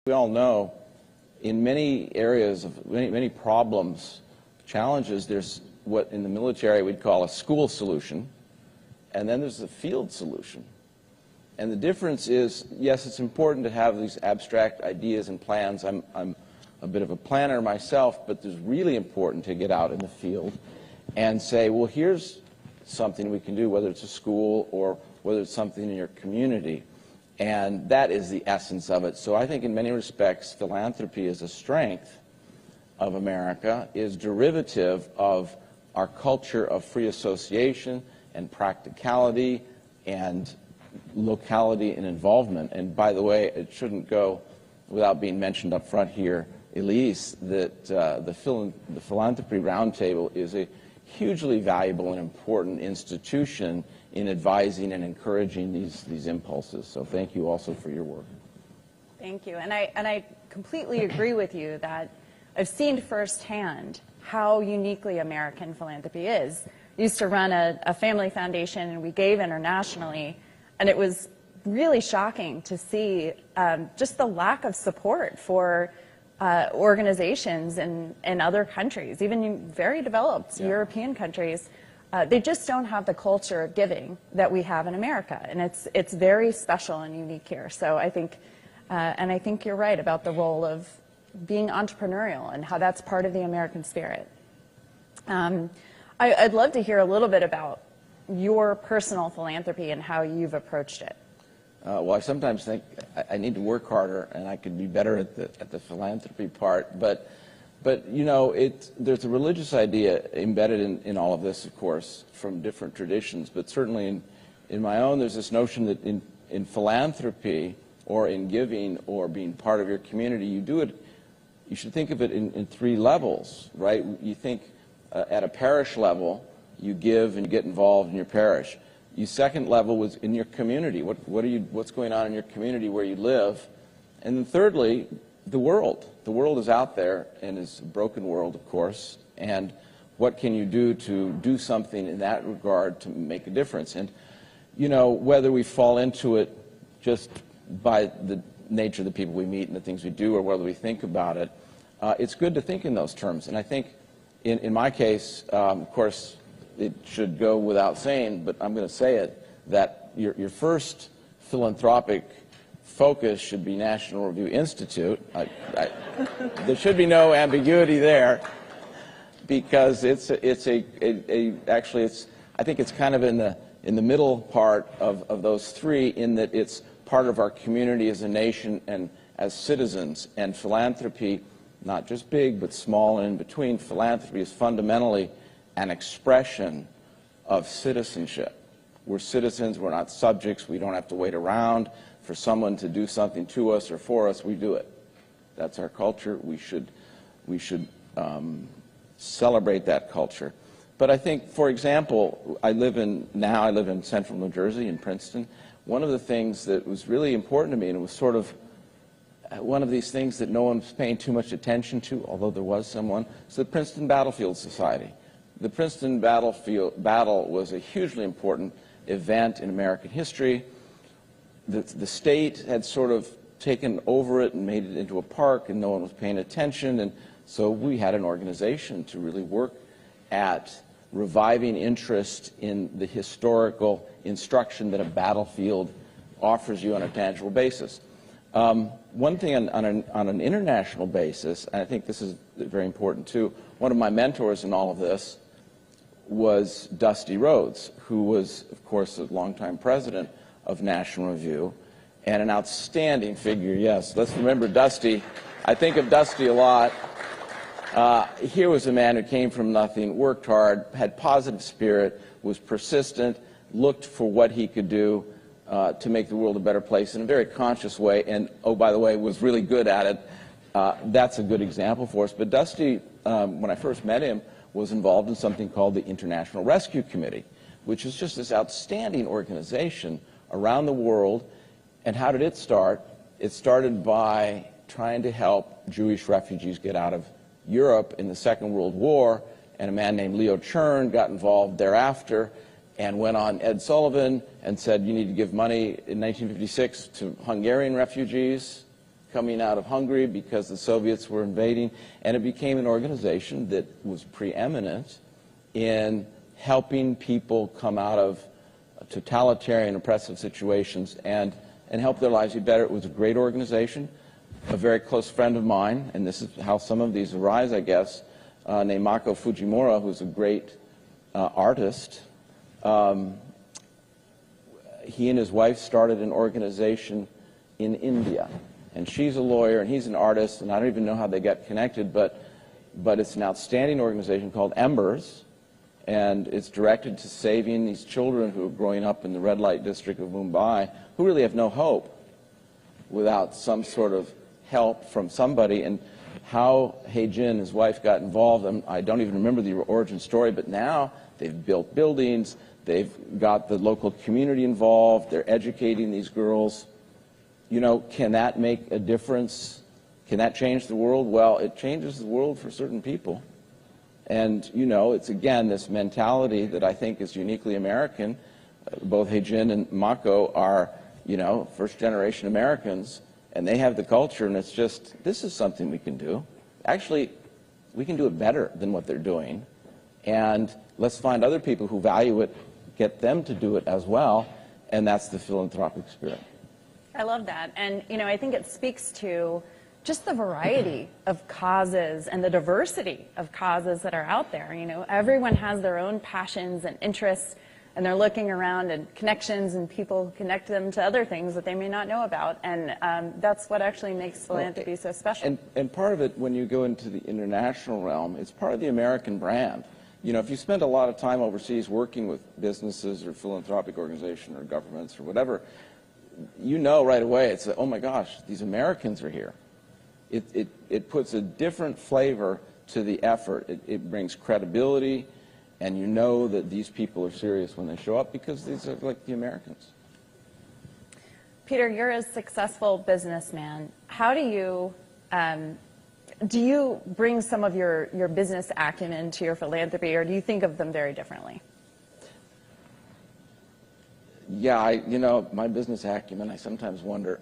We all know in many areas of many problems, challenges, there's what in the military we'd call a school solution, and then there's a field solution. And the difference is, yes, it's important to have these abstract ideas and plans. I'm a bit of a planner myself, but it's really important to get out in the field and say, well, here's something we can do, whether it's a school or whether it's something in your community. And that is the essence of it. So I think in many respects, philanthropy as a strength of America is derivative of our culture of free association and practicality and locality and involvement. And by the way, it shouldn't go without being mentioned up front here, Elise, that the Philanthropy Roundtable is a hugely valuable and important institution in advising and encouraging these impulses. So thank you also for your work. Thank you. And I completely agree with you that I've seen firsthand how uniquely American philanthropy is. I used to run a family foundation, and we gave internationally, and it was really shocking to see just the lack of support for organizations in other countries, even in very developed European countries. They just don't have the culture of giving that we have in America, and it's very special and unique here. So I think, and I think you're right about the role of being entrepreneurial and how that's part of the American spirit. I'd love to hear a little bit about your personal philanthropy and how you've approached it. Well, I sometimes think I need to work harder, and I could be better at the philanthropy part. But you know, there's a religious idea embedded in all of this, of course, from different traditions. But certainly in my own, there's this notion that in philanthropy or in giving or being part of your community, you should think of it in three levels, right? You think at a parish level, you give and you get involved in your parish. Your second level was in your community. What's going on in your community where you live? And then thirdly, the world. The world is out there and is a broken world, of course. And what can you do to do something in that regard to make a difference? And you know, whether we fall into it just by the nature of the people we meet and the things we do, or whether we think about it, it's good to think in those terms. And I think in my case, of course, it should go without saying, but I'm going to say it, that your first philanthropic focus should be National Review Institute. There should be no ambiguity there, because I think it's kind of in the middle part of those three, in that it's part of our community as a nation and as citizens. And philanthropy, not just big but small and in between, philanthropy is fundamentally an expression of citizenship. We're citizens, we're not subjects, we don't have to wait around for someone to do something to us or for us, we do it. That's our culture. We should celebrate that culture. But I think, for example, I live in central New Jersey, in Princeton. One of the things that was really important to me, and it was sort of one of these things that no one was paying too much attention to, although there was someone, is the Princeton Battlefield Society. The Princeton Battle was a hugely important event in American history. The state had sort of taken over it and made it into a park, and no one was paying attention. And so we had an organization to really work at reviving interest in the historical instruction that a battlefield offers you on a tangible basis. One thing on an international basis, and I think this is very important too, one of my mentors in all of this was Dusty Rhodes, who was, of course, a longtime president of National Review, and an outstanding figure, yes. Let's remember Dusty. I think of Dusty a lot. Here was a man who came from nothing, worked hard, had positive spirit, was persistent, looked for what he could do to make the world a better place in a very conscious way, and, oh, by the way, was really good at it. That's a good example for us. But Dusty, when I first met him, was involved in something called the International Rescue Committee, which is just this outstanding organization around the world. And how did it start? It started by trying to help Jewish refugees get out of Europe in the Second World War, and a man named Leo Chern got involved thereafter and went on Ed Sullivan and said, you need to give money in 1956 to Hungarian refugees, coming out of Hungary because the Soviets were invading, and it became an organization that was preeminent in helping people come out of totalitarian, oppressive situations and help their lives be better. It was a great organization. A very close friend of mine, and this is how some of these arise, I guess, named Mako Fujimura, who's a great artist. He and his wife started an organization in India. And she's a lawyer, and he's an artist, and I don't even know how they got connected, but it's an outstanding organization called Embers, and it's directed to saving these children who are growing up in the red light district of Mumbai, who really have no hope without some sort of help from somebody. And how He Jin, his wife, got involved, I don't even remember the origin story, but now they've built buildings, they've got the local community involved, they're educating these girls. You know, can that make a difference? Can that change the world? Well, it changes the world for certain people. And, you know, it's, again, this mentality that I think is uniquely American. Both He Jin and Mako are, you know, first-generation Americans, and they have the culture, and it's just, this is something we can do. Actually, we can do it better than what they're doing. And let's find other people who value it, get them to do it as well, and that's the philanthropic spirit. I love that. And, you know, I think it speaks to just the variety of causes and the diversity of causes that are out there. You know, everyone has their own passions and interests, and they're looking around and connections, and people connect them to other things that they may not know about. And that's what actually makes philanthropy so special. And part of it, when you go into the international realm, it's part of the American brand. You know, if you spend a lot of time overseas working with businesses or philanthropic organizations or governments or whatever, you know right away, it's, oh my gosh, these Americans are here. It puts a different flavor to the effort. It brings credibility, and you know that these people are serious when they show up because these are like the Americans. Peter, you're a successful businessman. How do you bring some of your business acumen to your philanthropy, or do you think of them very differently? Yeah, you know, my business acumen, I sometimes wonder,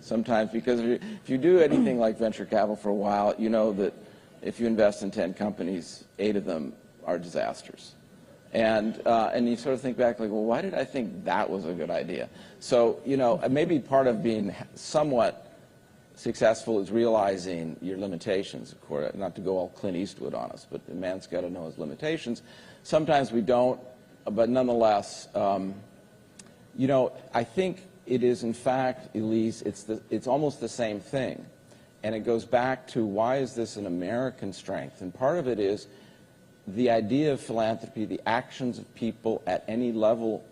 sometimes, because if you do anything like venture capital for a while, you know that if you invest in 10 companies, 8 of them are disasters. And you sort of think back, like, well, why did I think that was a good idea? So, you know, maybe part of being somewhat successful is realizing your limitations, of course, not to go all Clint Eastwood on us, but a man's got to know his limitations. Sometimes we don't, but nonetheless, you know, I think it is, in fact, Elise, it's almost the same thing. And it goes back to, why is this an American strength? And part of it is the idea of philanthropy, the actions of people at any level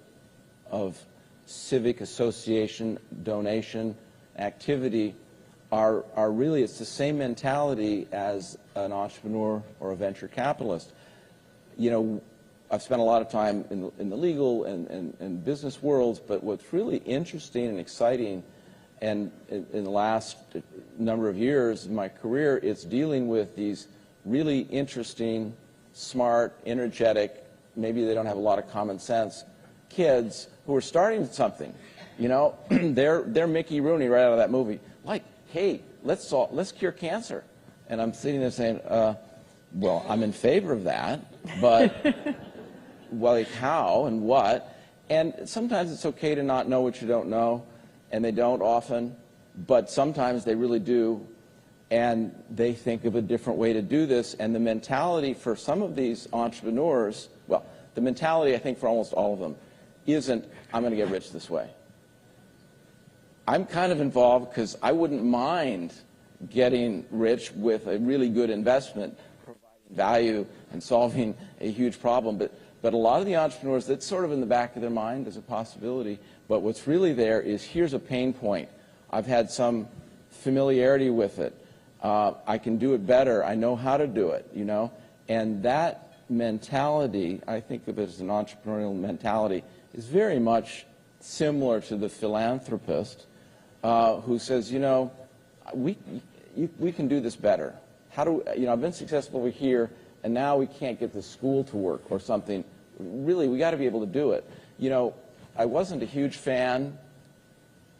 of civic association, donation, activity are really, it's the same mentality as an entrepreneur or a venture capitalist. You know, I've spent a lot of time in the legal and business worlds, but what's really interesting and exciting, and in the last number of years of my career, it's dealing with these really interesting, smart, energetic, maybe they don't have a lot of common sense, kids who are starting something. You know, they're Mickey Rooney right out of that movie. Like, hey, let's cure cancer. And I'm sitting there saying, well, I'm in favor of that, but well, like how and what? And sometimes it's okay to not know what you don't know, and they don't often, but sometimes they really do, and they think of a different way to do this. And the mentality for some of these entrepreneurs, well, the mentality I think for almost all of them isn't, I'm going to get rich this way. I'm kind of involved because I wouldn't mind getting rich with a really good investment, providing value and solving a huge problem. But a lot of the entrepreneurs, that's sort of in the back of their mind as a possibility. But what's really there is, here's a pain point. I've had some familiarity with it. I can do it better. I know how to do it, you know. And that mentality, I think of it as an entrepreneurial mentality, is very much similar to the philanthropist who says, you know, we can do this better. How do you know? I've been successful over here, and now we can't get the school to work or something. Really, we got to be able to do it. You know, I wasn't a huge fan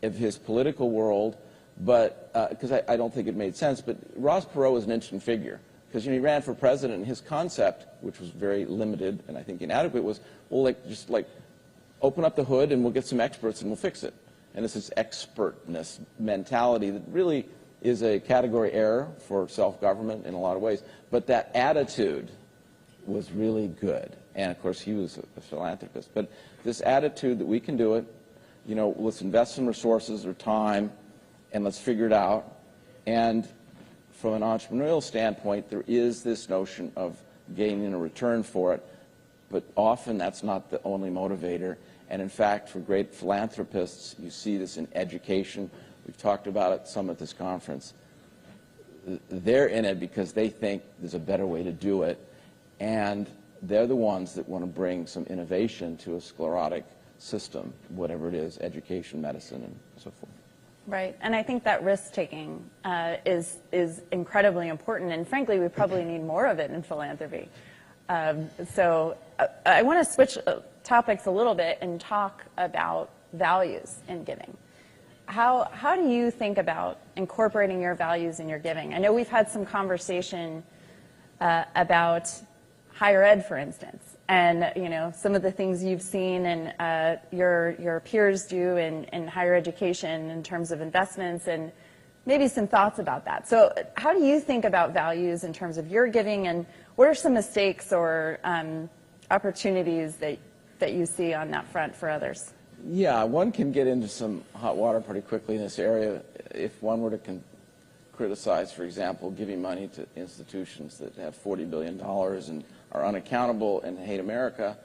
of his political world, but because I don't think it made sense. But Ross Perot was an interesting figure because he ran for president, and his concept, which was very limited and I think inadequate, was, well, just open up the hood and we'll get some experts and we'll fix it. And it's this expertness mentality that really is a category error for self-government in a lot of ways. But that attitude was really good. And of course, he was a philanthropist. But this attitude that we can do it, let's invest some resources or time and let's figure it out. And from an entrepreneurial standpoint, there is this notion of gaining a return for it. But often that's not the only motivator. And in fact, for great philanthropists, you see this in education. We've talked about it some at this conference. They're in it because they think there's a better way to do it. And they're the ones that want to bring some innovation to a sclerotic system, whatever it is, education, medicine, and so forth. Right, and I think that risk-taking is incredibly important, and frankly, we probably need more of it in philanthropy. So I want to switch topics a little bit and talk about values in giving. How do you think about incorporating your values in your giving? I know we've had some conversation about higher ed, for instance, and some of the things you've seen and your peers do in higher education in terms of investments, and maybe some thoughts about that. So how do you think about values in terms of your giving, and what are some mistakes or opportunities that you see on that front for others? Yeah, one can get into some hot water pretty quickly in this area if one were to criticize, for example, giving money to institutions that have $40 billion and are unaccountable and hate America.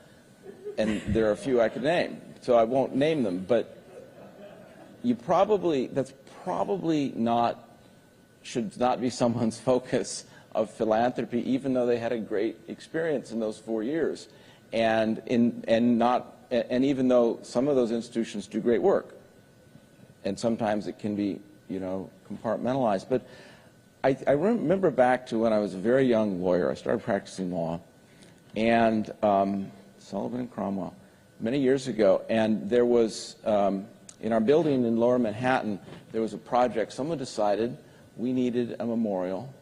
And there are a few I could name, so I won't name them. But that's probably should not be someone's focus of philanthropy, even though they had a great experience in those 4 years, and even though some of those institutions do great work, and sometimes it can be compartmentalized. But I remember back to when I was a very young lawyer. I started practicing law, and Sullivan and Cromwell, many years ago, and there was in our building in Lower Manhattan, there was a project. Someone decided we needed a memorial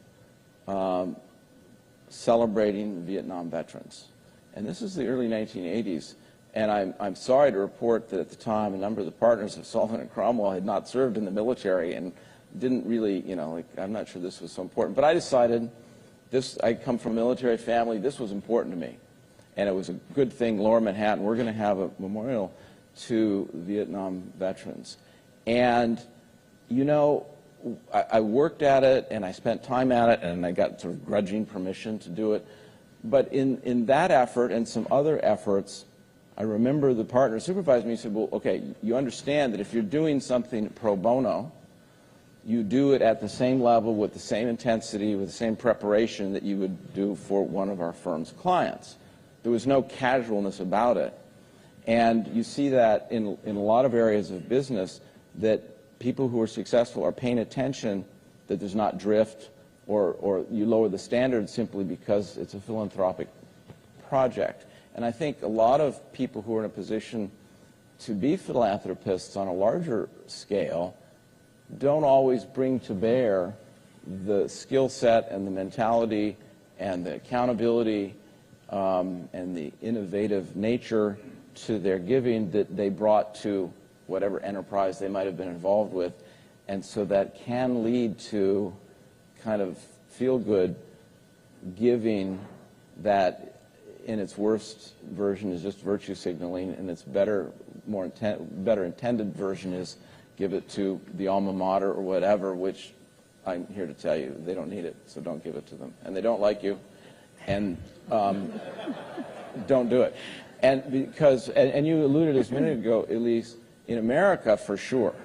celebrating Vietnam veterans. And this is the early 1980s. And I'm sorry to report that at the time, a number of the partners of Sullivan and Cromwell had not served in the military and didn't really, I'm not sure this was so important. But I decided I come from a military family, this was important to me. And it was a good thing, Lower Manhattan, we're going to have a memorial to Vietnam veterans. And, I worked at it, and I spent time at it, and I got sort of grudging permission to do it. But in that effort and some other efforts, I remember the partner supervised me and said, well, okay, you understand that if you're doing something pro bono, you do it at the same level with the same intensity, with the same preparation that you would do for one of our firm's clients. There was no casualness about it. And you see that in a lot of areas of business, that people who are successful are paying attention that there's not drift or you lower the standards simply because it's a philanthropic project. And I think a lot of people who are in a position to be philanthropists on a larger scale don't always bring to bear the skill set and the mentality and the accountability and the innovative nature to their giving that they brought to whatever enterprise they might have been involved with. And so that can lead to kind of feel-good giving that in its worst version is just virtue signaling, and its better intended version is give it to the alma mater or whatever, which I'm here to tell you, they don't need it, so don't give it to them. And they don't like you, and don't do it. And you alluded this a minute ago, Elise, in America for sure,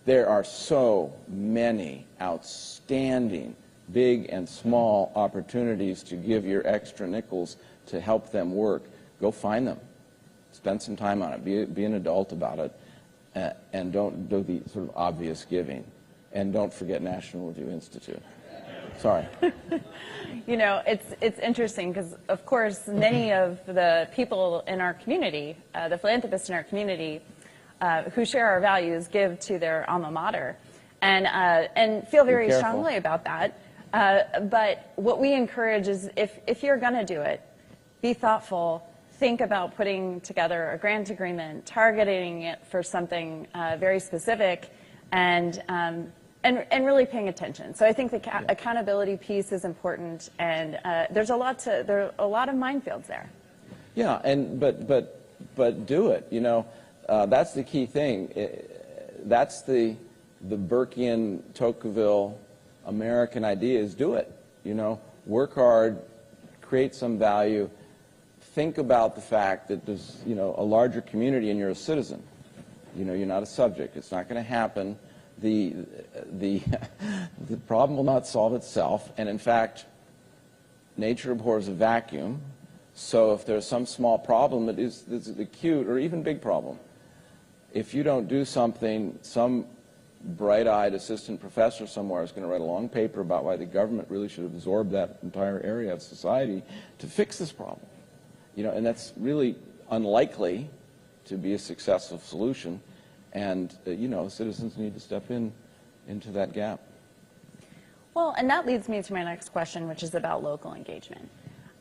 there are so many outstanding big and small opportunities to give your extra nickels to help them work. Go find them. Spend some time on it. Be an adult about it. And don't do the sort of obvious giving. And don't forget National Review Institute. Sorry. It's interesting because, of course, many of the people in our community, the philanthropists in our community, who share our values, give to their alma mater. and feel very Be careful. strongly about that. But what we encourage is if you're going to do it, be thoughtful. Think about putting together a grant agreement, targeting it for something very specific, and really paying attention. So I think the accountability piece is important, and there are a lot of minefields there. Yeah, but do it. You know, that's the key thing. That's the Burkean, Tocqueville American idea is do it. You know, work hard, create some value. Think about the fact that there's, you know, a larger community and you're a citizen. You know, you're not a subject. It's not going to happen. The problem will not solve itself. And in fact, nature abhors a vacuum. So if there's some small problem that is acute or even big problem, if you don't do something, some bright-eyed assistant professor somewhere is going to write a long paper about why the government really should absorb that entire area of society to fix this problem. You know, and that's really unlikely to be a successful solution. And, you know, citizens need to step into that gap. Well, and that leads me to my next question, which is about local engagement.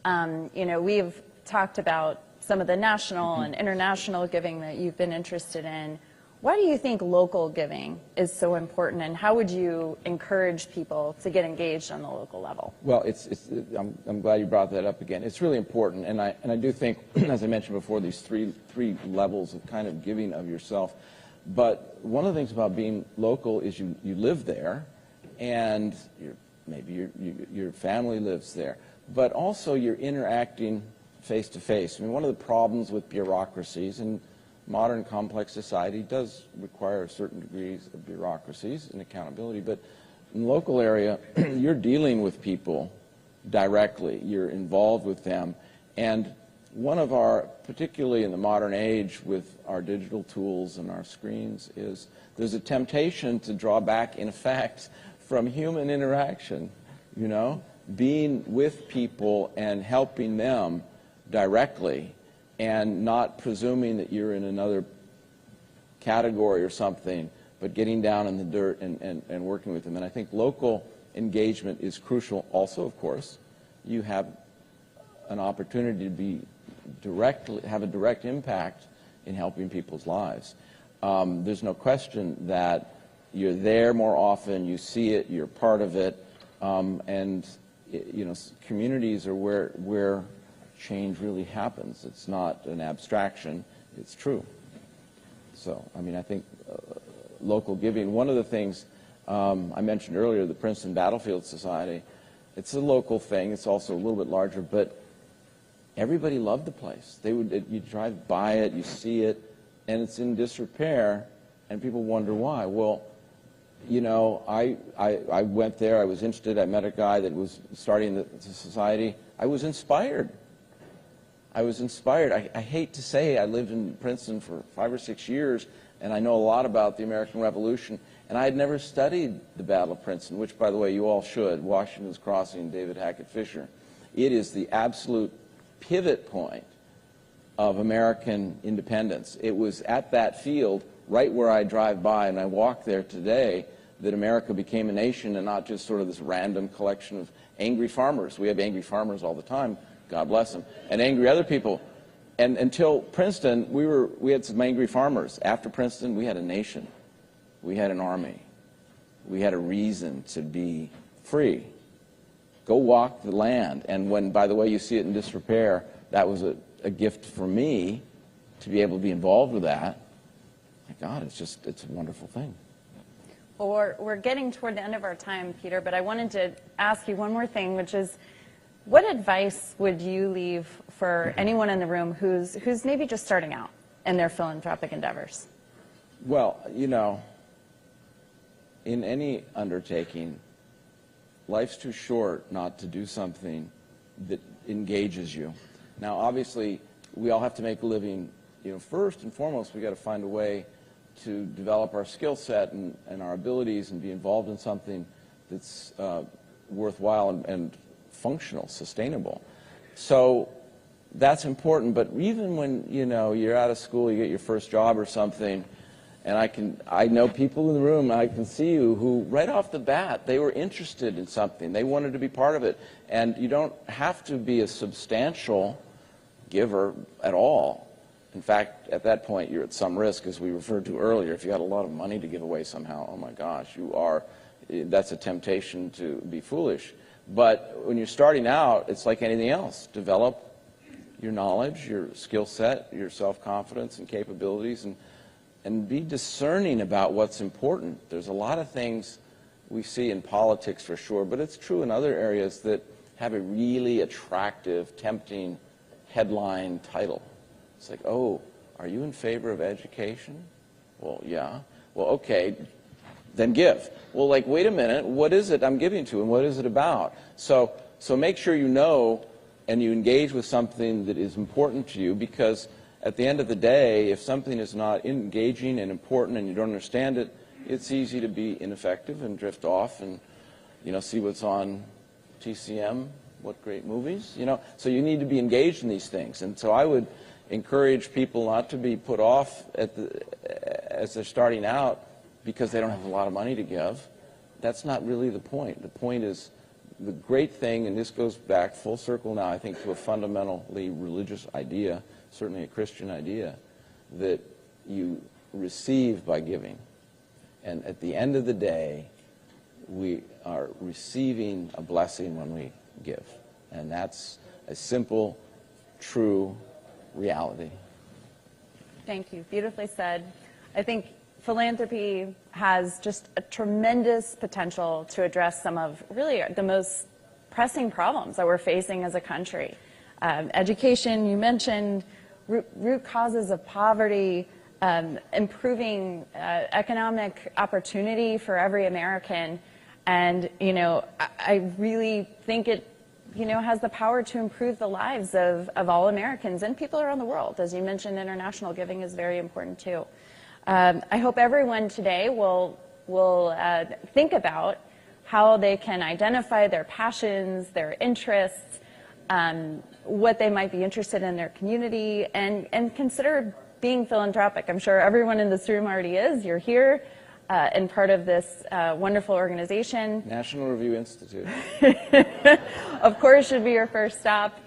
You know, we've talked about some of the national and international giving that you've been interested in. Why do you think local giving is so important, and how would you encourage people to get engaged on the local level? Well, I'm glad you brought that up again. It's really important, and I do think, as I mentioned before, these three levels of kind of giving of yourself. But one of the things about being local is you live there, and maybe your family lives there, but also you're interacting face to face. I mean, one of the problems with bureaucracies, and modern complex society does require certain degrees of bureaucracies and accountability, but in the local area, you're dealing with people directly. You're involved with them. And one of our, particularly in the modern age with our digital tools and our screens, is there's a temptation to draw back, in effect, from human interaction, you know, being with people and helping them directly, and not presuming that you're in another category or something, but getting down in the dirt and working with them. And I think local engagement is crucial. Also, of course, you have an opportunity to have a direct impact in helping people's lives. There's no question that you're there more often, you see it, you're part of it, and you know, communities are where change really happens. It's not an abstraction, it's true. So, I mean, I think local giving, one of the things I mentioned earlier, the Princeton Battlefield Society, it's a local thing, it's also a little bit larger, but everybody loved the place. You drive by it, you see it, and it's in disrepair, and people wonder why. Well, you know, I went there, I was interested, I met a guy that was starting the society. I was inspired. I hate to say I lived in Princeton for 5 or 6 years, and I know a lot about the American Revolution, and I had never studied the Battle of Princeton, which, by the way, you all should. Washington's Crossing, David Hackett Fisher. It is the absolute pivot point of American independence. It was at that field, right where I drive by and I walk there today, that America became a nation and not just sort of this random collection of angry farmers. We have angry farmers all the time, God bless them, and angry other people. And until Princeton, we had some angry farmers. After Princeton, we had a nation. We had an army. We had a reason to be free. Go walk the land. And when, by the way, you see it in disrepair, that was a gift for me to be able to be involved with that. My God, it's a wonderful thing. Well, we're getting toward the end of our time, Peter, but I wanted to ask you one more thing, which is, what advice would you leave for anyone in the room who's maybe just starting out in their philanthropic endeavors? Well, you know, in any undertaking, life's too short not to do something that engages you. Now, obviously, we all have to make a living. You know, first and foremost, we've got to find a way to develop our skill set and our abilities and be involved in something that's worthwhile and functional, sustainable. So that's important. But even when, you know, you're out of school, you get your first job or something, And I know people in the room, I can see you, who right off the bat, they were interested in something. They wanted to be part of it. And you don't have to be a substantial giver at all. In fact, at that point, you're at some risk, as we referred to earlier. If you had a lot of money to give away somehow, oh my gosh, that's a temptation to be foolish. But when you're starting out, it's like anything else. Develop your knowledge, your skill set, your self-confidence and capabilities, and be discerning about what's important. There's a lot of things we see in politics for sure, but it's true in other areas that have a really attractive, tempting headline title. It's like, oh, are you in favor of education? Well, yeah. Well, okay, then give. Well, like, wait a minute, what is it I'm giving to and what is it about? So make sure you know and you engage with something that is important to you, because at the end of the day, if something is not engaging and important and you don't understand it, it's easy to be ineffective and drift off and, see what's on TCM, what great movies, So you need to be engaged in these things. And so I would encourage people not to be put off as they're starting out because they don't have a lot of money to give. That's not really the point. The point is the great thing, and this goes back full circle now, I think, to a fundamentally religious idea, certainly a Christian idea, that you receive by giving. And at the end of the day, we are receiving a blessing when we give. And that's a simple, true reality. Thank you. Beautifully said. I think philanthropy has just a tremendous potential to address some of really the most pressing problems that we're facing as a country. Education, you mentioned, root causes of poverty, improving economic opportunity for every American. And, I really think it has the power to improve the lives of all Americans and people around the world. As you mentioned, international giving is very important too. I hope everyone today will think about how they can identify their passions, their interests, what they might be interested in their community, and consider being philanthropic. I'm sure everyone in this room already is. You're here and part of this wonderful organization. National Review Institute. Of course, should be your first stop.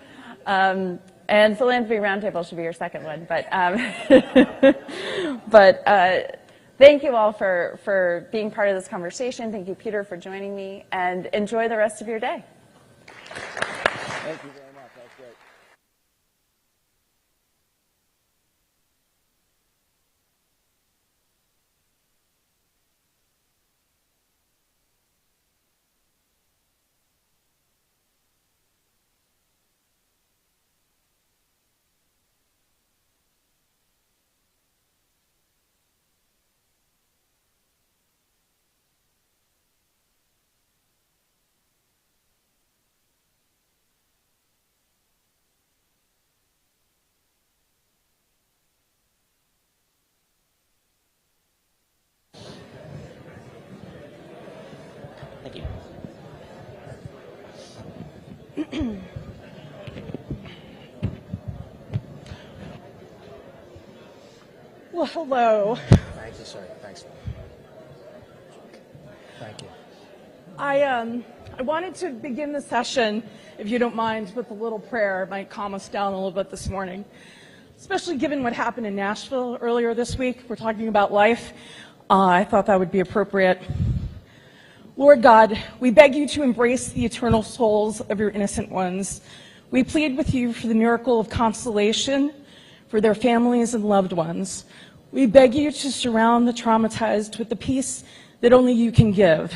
And Philanthropy Roundtable should be your second one. But thank you all for being part of this conversation. Thank you, Peter, for joining me. And enjoy the rest of your day. Thank you very much. That was great. Thank you. Well, hello. Thank you, sir. Thanks. Thank you. I wanted to begin the session, if you don't mind, with a little prayer. It might calm us down a little bit this morning, especially given what happened in Nashville earlier this week. We're talking about life. I thought that would be appropriate. Lord God, we beg you to embrace the eternal souls of your innocent ones. We plead with you for the miracle of consolation for their families and loved ones. We beg you to surround the traumatized with the peace that only you can give.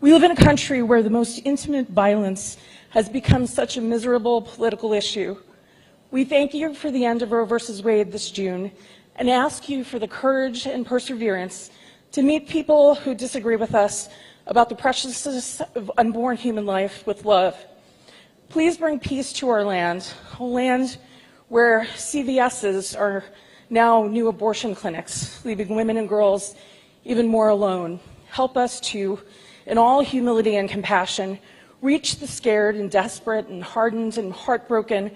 We live in a country where the most intimate violence has become such a miserable political issue. We thank you for the end of Roe versus Wade this June and ask you for the courage and perseverance to meet people who disagree with us about the preciousness of unborn human life with love. Please bring peace to our land, a land where CVSs are now new abortion clinics, leaving women and girls even more alone. Help us to, in all humility and compassion, reach the scared and desperate and hardened and heartbroken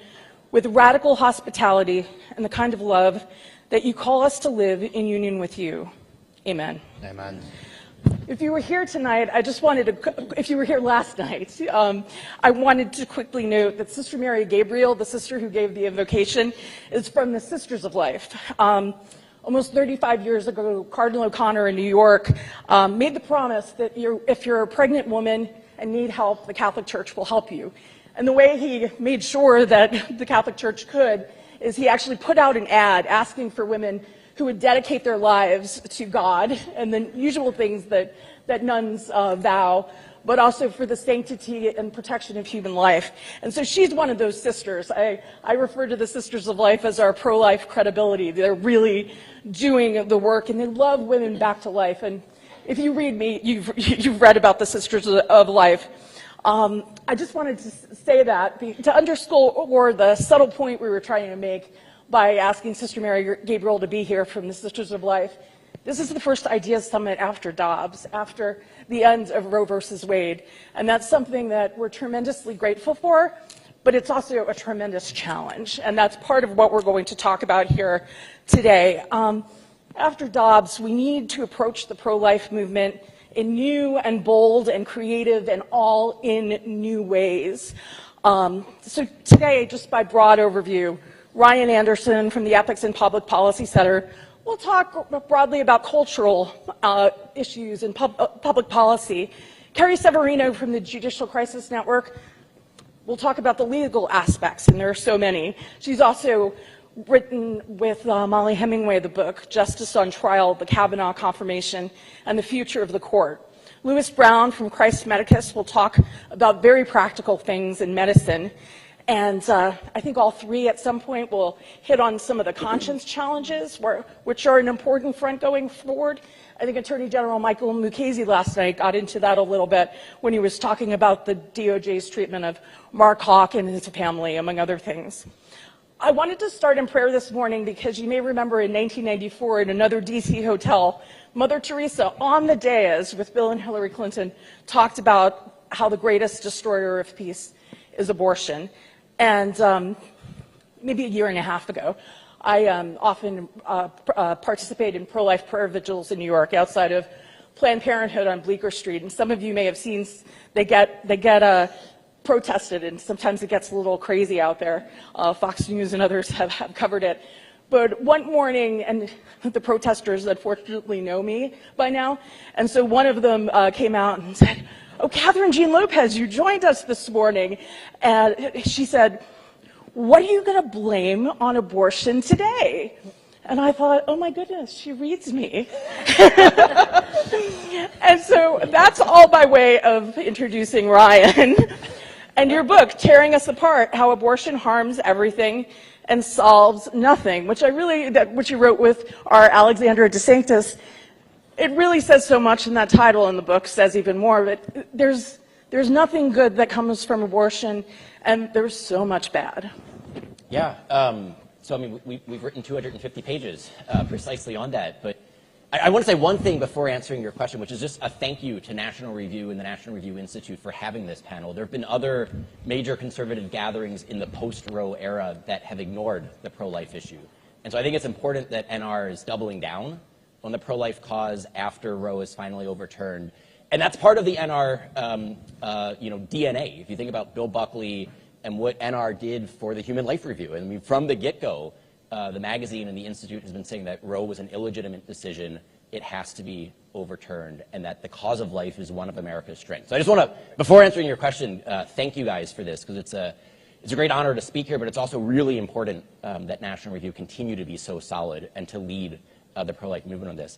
with radical hospitality and the kind of love that you call us to live in union with you. Amen. Amen. If you were here tonight, if you were here last night, I wanted to quickly note that Sister Mary Gabriel, the sister who gave the invocation, is from the Sisters of Life. Almost 35 years ago, Cardinal O'Connor in New York made the promise that if you're a pregnant woman and need help, the Catholic Church will help you. And the way he made sure that the Catholic Church could is he actually put out an ad asking for women who would dedicate their lives to God and the usual things that nuns vow, but also for the sanctity and protection of human life. And so she's one of those sisters. I refer to the Sisters of Life as our pro-life credibility. They're really doing the work, and they love women back to life. And if you read me, you've read about the Sisters of Life. I just wanted to say that to underscore the subtle point we were trying to make by asking Sister Mary Gabriel to be here from the Sisters of Life. This is the first Ideas Summit after Dobbs, after the end of Roe versus Wade. And that's something that we're tremendously grateful for, but it's also a tremendous challenge. And that's part of what we're going to talk about here today. After Dobbs, we need to approach the pro-life movement in new and bold and creative and all in new ways. So today, just by broad overview, Ryan Anderson from the Ethics and Public Policy Center will talk broadly about cultural issues and public policy. Carrie Severino from the Judicial Crisis Network will talk about the legal aspects, and there are so many. She's also written with Molly Hemingway the book, Justice on Trial, the Kavanaugh Confirmation, and the Future of the Court. Lewis Brown from Christ Medicus will talk about very practical things in medicine. And I think all three at some point will hit on some of the conscience challenges, which are an important front going forward. I think Attorney General Michael Mukasey last night got into that a little bit when he was talking about the DOJ's treatment of Mark Hawk and his family, among other things. I wanted to start in prayer this morning because you may remember in 1994 in another DC hotel, Mother Teresa on the dais with Bill and Hillary Clinton talked about how the greatest destroyer of peace is abortion. And maybe a year and a half ago, I often participate in pro-life prayer vigils in New York outside of Planned Parenthood on Bleecker Street. And some of you may have seen they get protested, and sometimes it gets a little crazy out there. Fox News and others have covered it. But one morning, and the protesters unfortunately know me by now, and so one of them came out and said, "Oh, Catherine Jean Lopez, you joined us this morning." And she said, "What are you going to blame on abortion today?" And I thought, oh my goodness, she reads me. And so that's all by way of introducing Ryan and your book, Tearing Us Apart, How Abortion Harms Everything and Solves Nothing, which you wrote with our Alexandra DeSanctis. It really says so much, and that title in the book says even more. But there's nothing good that comes from abortion, and there's so much bad. Yeah. So I mean, we've written 250 pages precisely on that. But I want to say one thing before answering your question, which is just a thank you to National Review and the National Review Institute for having this panel. There have been other major conservative gatherings in the post-Roe era that have ignored the pro-life issue, and so I think it's important that NR is doubling down on the pro-life cause after Roe is finally overturned. And that's part of the NR DNA. If you think about Bill Buckley and what NR did for the Human Life Review. I mean, from the get-go, the magazine and the Institute has been saying that Roe was an illegitimate decision, it has to be overturned, and that the cause of life is one of America's strengths. So I just want to, before answering your question, thank you guys for this, because it's a great honor to speak here, but it's also really important that National Review continue to be so solid and to lead the pro-life movement on this.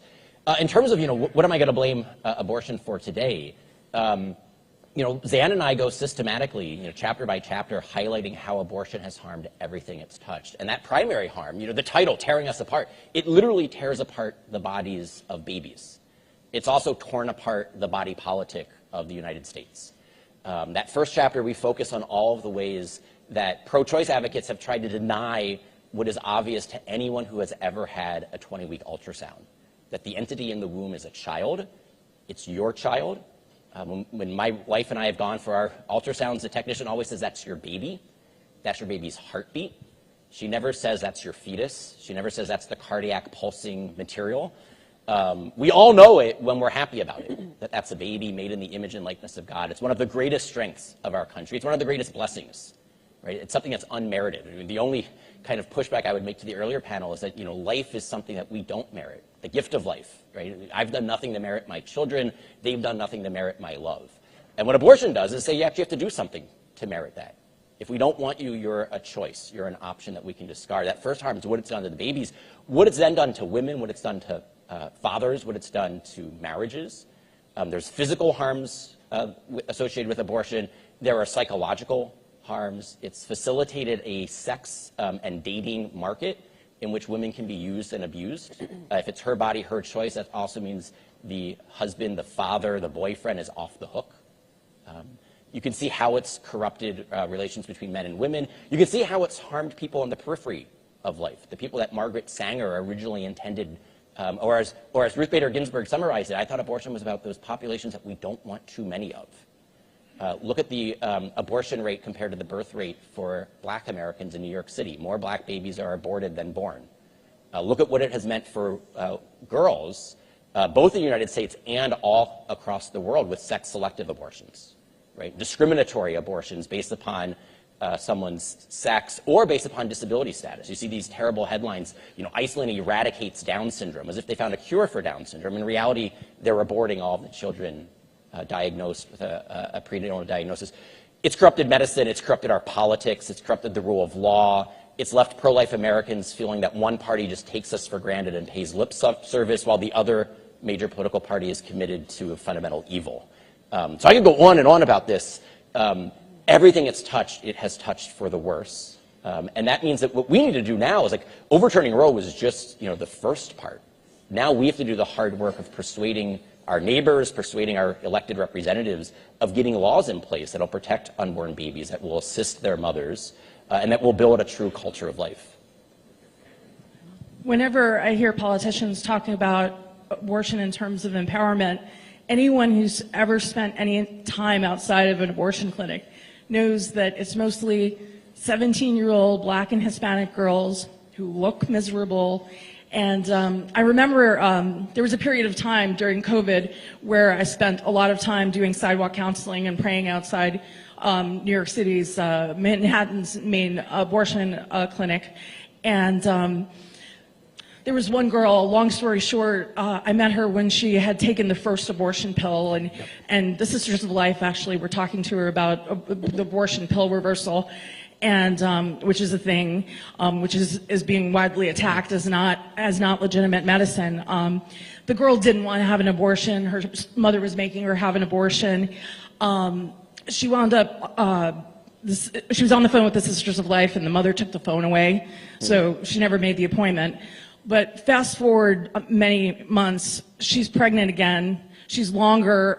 In terms of, what am I going to blame abortion for today? Zan and I go systematically, chapter by chapter, highlighting how abortion has harmed everything it's touched. And that primary harm, the title, Tearing Us Apart, it literally tears apart the bodies of babies. It's also torn apart the body politic of the United States. That first chapter, we focus on all of the ways that pro-choice advocates have tried to deny what is obvious to anyone who has ever had a 20-week ultrasound, that the entity in the womb is a child, it's your child. When my wife and I have gone for our ultrasounds, the technician always says, that's your baby's heartbeat. She never says that's your fetus. She never says that's the cardiac pulsing material. We all know it when we're happy about it, that that's a baby made in the image and likeness of God. It's one of the greatest strengths of our country. It's one of the greatest blessings, right? It's something that's unmerited. I mean, the only kind of pushback I would make to the earlier panel is that, life is something that we don't merit, the gift of life, right? I've done nothing to merit my children. They've done nothing to merit my love. And what abortion does is say you actually have to do something to merit that. If we don't want you, you're a choice. You're an option that we can discard. That first harm is what it's done to the babies, what it's then done to women, what it's done to fathers, what it's done to marriages. There's physical harms associated with abortion. There are psychological harms. It's facilitated a sex and dating market in which women can be used and abused. If it's her body, her choice, that also means the husband, the father, the boyfriend is off the hook. You can see how it's corrupted relations between men and women. You can see how it's harmed people on the periphery of life, the people that Margaret Sanger originally intended, or as Ruth Bader Ginsburg summarized it, I thought abortion was about those populations that we don't want too many of. Look at the abortion rate compared to the birth rate for black Americans in New York City. More black babies are aborted than born. Look at what it has meant for girls, both in the United States and all across the world, with sex-selective abortions. Right? Discriminatory abortions based upon someone's sex or based upon disability status. You see these terrible headlines, Iceland eradicates Down syndrome, as if they found a cure for Down syndrome. In reality, they're aborting all the children diagnosed with a prenatal diagnosis. It's corrupted medicine, it's corrupted our politics, it's corrupted the rule of law. It's left pro-life Americans feeling that one party just takes us for granted and pays lip service while the other major political party is committed to a fundamental evil. So I could go on and on about this. Everything it's touched, it has touched for the worse. And that means that what we need to do now is overturning Roe was just, the first part. Now we have to do the hard work of persuading our neighbors, persuading our elected representatives of getting laws in place that will protect unborn babies, that will assist their mothers, and that will build a true culture of life. Whenever I hear politicians talking about abortion in terms of empowerment, anyone who's ever spent any time outside of an abortion clinic knows that it's mostly 17-year-old black and Hispanic girls who look miserable. And I remember there was a period of time during COVID where I spent a lot of time doing sidewalk counseling and praying outside New York City's, Manhattan's main abortion clinic. And there was one girl, long story short, I met her when she had taken the first abortion pill, and the Sisters of Life actually were talking to her about the abortion pill reversal, and which is a thing, which is being widely attacked as not legitimate medicine. The girl didn't want to have an abortion. Her mother was making her have an abortion. She wound up. She was on the phone with the Sisters of Life, and the mother took the phone away, so she never made the appointment. But fast forward many months, she's pregnant again. She's longer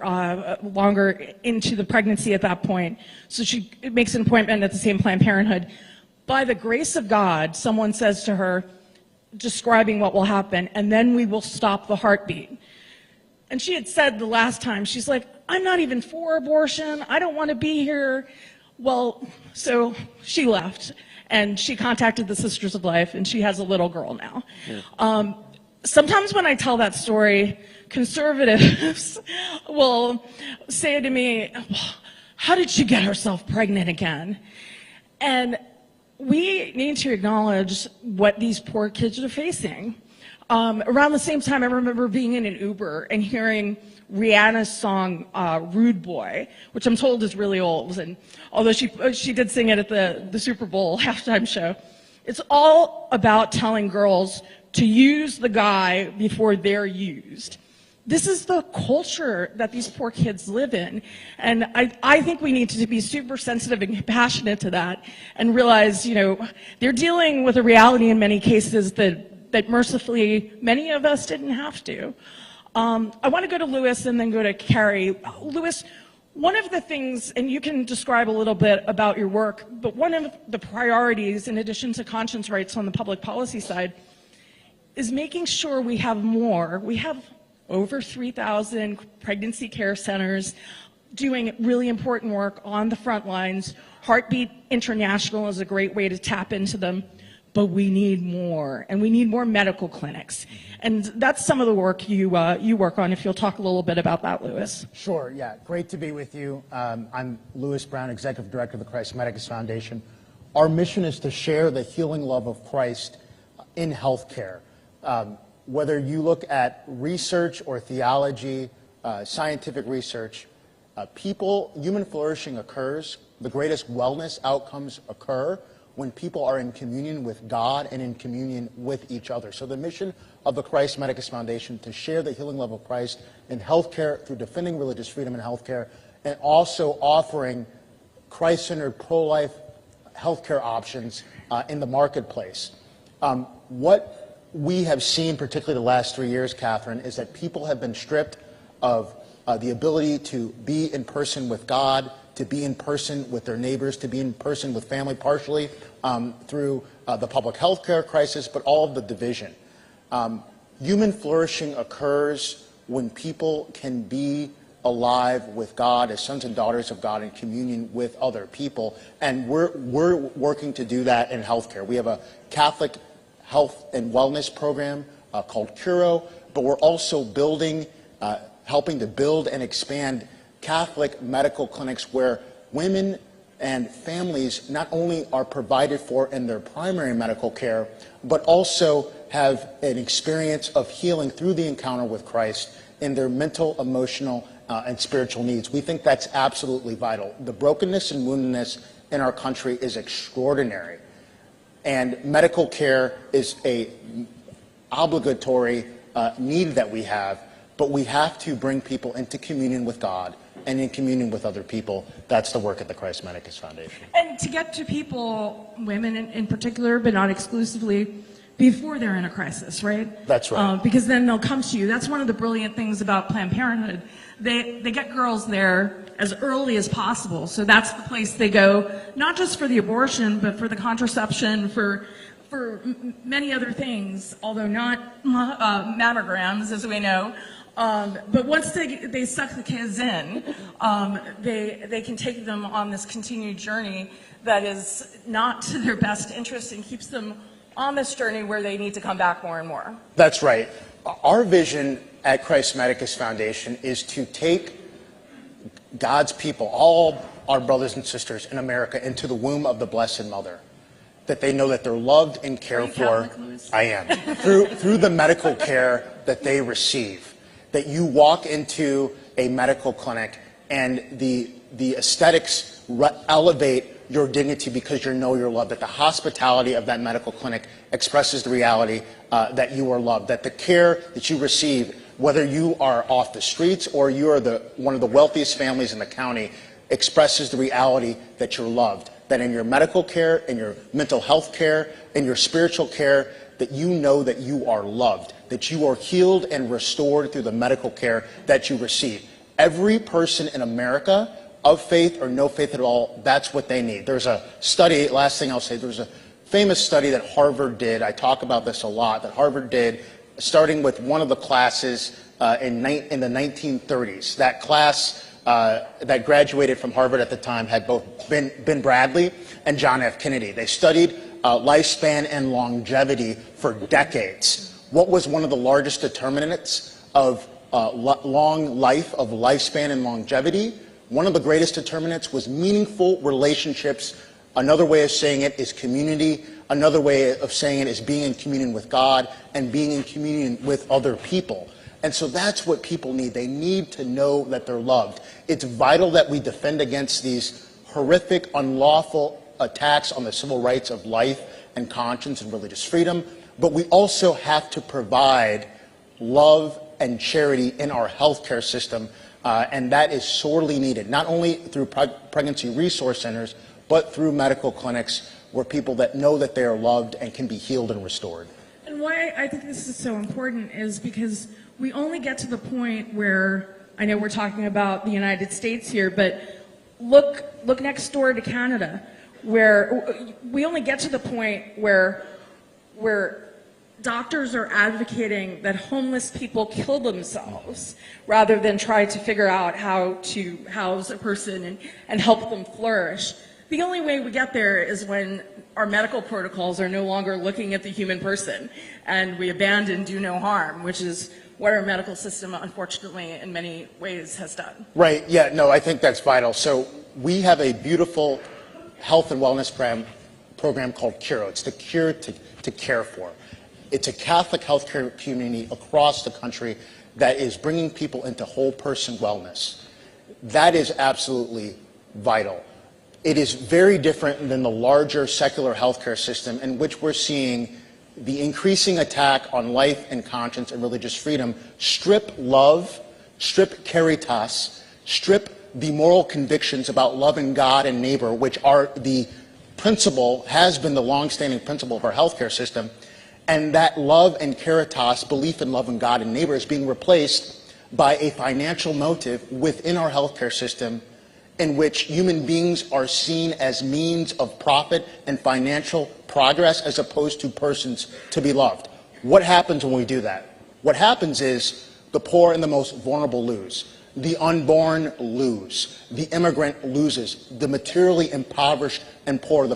into the pregnancy at that point. So she makes an appointment at the same Planned Parenthood. By the grace of God, someone says to her, describing what will happen, and then we will stop the heartbeat. And she had said the last time, she's like, I'm not even for abortion. I don't want to be here. Well, so she left. And she contacted the Sisters of Life, and she has a little girl now. Yeah. Sometimes when I tell that story, conservatives will say to me, how did she get herself pregnant again? And we need to acknowledge what these poor kids are facing. Around the same time, I remember being in an Uber and hearing Rihanna's song, Rude Boy, which I'm told is really old, and although she did sing it at the Super Bowl halftime show. It's all about telling girls to use the guy before they're used. This is the culture that these poor kids live in, and I think we need to be super sensitive and compassionate to that and realize, they're dealing with a reality in many cases that mercifully many of us didn't have to. I want to go to Louis and then go to Carrie. Louis, one of the things, and you can describe a little bit about your work, but one of the priorities, in addition to conscience rights on the public policy side, is making sure we have more. We have over 3,000 pregnancy care centers doing really important work on the front lines. Heartbeat International is a great way to tap into them. but we need more, and we need more medical clinics. And that's some of the work you work on, if you'll talk a little bit about that, Louis. Sure, yeah. Great to be with you. I'm Louis Brown, Executive Director of the Christ Medicus Foundation. Our mission is to share the healing love of Christ in healthcare. Whether you look at research or theology, scientific research, human flourishing occurs, the greatest wellness outcomes occur when people are in communion with God and in communion with each other. So the mission of the Christ Medicus Foundation to share the healing love of Christ in healthcare through defending religious freedom in healthcare and also offering Christ-centered pro-life healthcare options in the marketplace. What we have seen, particularly the last 3 years, Catherine, is that people have been stripped of the ability to be in person with God, to be in person with their neighbors, to be in person with family, partially through the public health care crisis, but all of the division. Human flourishing occurs when people can be alive with God as sons and daughters of God in communion with other people, and we're working to do that in healthcare. We have a Catholic health and wellness program called Curo, but we're also helping to build and expand Catholic medical clinics where women and families not only are provided for in their primary medical care, but also have an experience of healing through the encounter with Christ in their mental, emotional, and spiritual needs. We think that's absolutely vital. The brokenness and woundedness in our country is extraordinary, and medical care is a obligatory need that we have, but we have to bring people into communion with God and in communion with other people. That's the work at the Christ Medicus Foundation. And to get to people, women in particular, but not exclusively, before they're in a crisis, right? That's right. Because then they'll come to you. That's one of the brilliant things about Planned Parenthood. They get girls there as early as possible. So that's the place they go, not just for the abortion, but for the contraception, for many other things, although not mammograms, as we know. But once they suck the kids in, they can take them on this continued journey that is not to their best interest and keeps them on this journey where they need to come back more and more. That's right. Our vision at Christ Medicus Foundation is to take God's people, all our brothers and sisters in America, into the womb of the Blessed Mother, that they know that they're loved and cared for. Catholic, Louis? I am. through the medical care that they receive. That you walk into a medical clinic and the aesthetics elevate your dignity because you know you're loved, that the hospitality of that medical clinic expresses the reality that you are loved, that the care that you receive, whether you are off the streets or you are one of the wealthiest families in the county, expresses the reality that you're loved, that in your medical care, in your mental health care, in your spiritual care, that you know that you are loved, that you are healed and restored through the medical care that you receive. Every person in America, of faith or no faith at all, that's what they need. There's a study, last thing I'll say, there's a famous study that Harvard did, I talk about this a lot, that Harvard did, starting with one of the classes in the 1930s. That class that graduated from Harvard at the time had both Ben Bradley and John F. Kennedy. They studied lifespan and longevity for decades. What was one of the largest determinants of long life, of lifespan and longevity? One of the greatest determinants was meaningful relationships. Another way of saying it is community. Another way of saying it is being in communion with God and being in communion with other people. And so that's what people need. They need to know that they're loved. It's vital that we defend against these horrific, unlawful attacks on the civil rights of life and conscience and religious freedom. But we also have to provide love and charity in our healthcare system. And that is sorely needed, not only through pregnancy resource centers, but through medical clinics where people that know that they are loved and can be healed and restored. And why I think this is so important is because we only get to the point where, I know we're talking about the United States here, but look next door to Canada, where we only get to the point where doctors are advocating that homeless people kill themselves rather than try to figure out how to house a person and help them flourish. the only way we get there is when our medical protocols are no longer looking at the human person and we abandon do no harm, which is what our medical system, unfortunately, in many ways has done. Right, yeah, no, I think that's vital. So we have a beautiful health and wellness program called CURE. It's the cure to care for. It's a Catholic healthcare community across the country that is bringing people into whole person wellness. That is absolutely vital. It is very different than the larger secular healthcare system in which we're seeing the increasing attack on life and conscience and religious freedom strip love, strip caritas, strip the moral convictions about loving God and neighbor, which are the principle, has been the long-standing principle of our healthcare system, and that love and caritas, belief in love and God and neighbor, is being replaced by a financial motive within our healthcare system in which human beings are seen as means of profit and financial progress as opposed to persons to be loved. What happens when we do that? What happens is the poor and the most vulnerable lose. The unborn lose. The immigrant loses. The materially impoverished and poor, the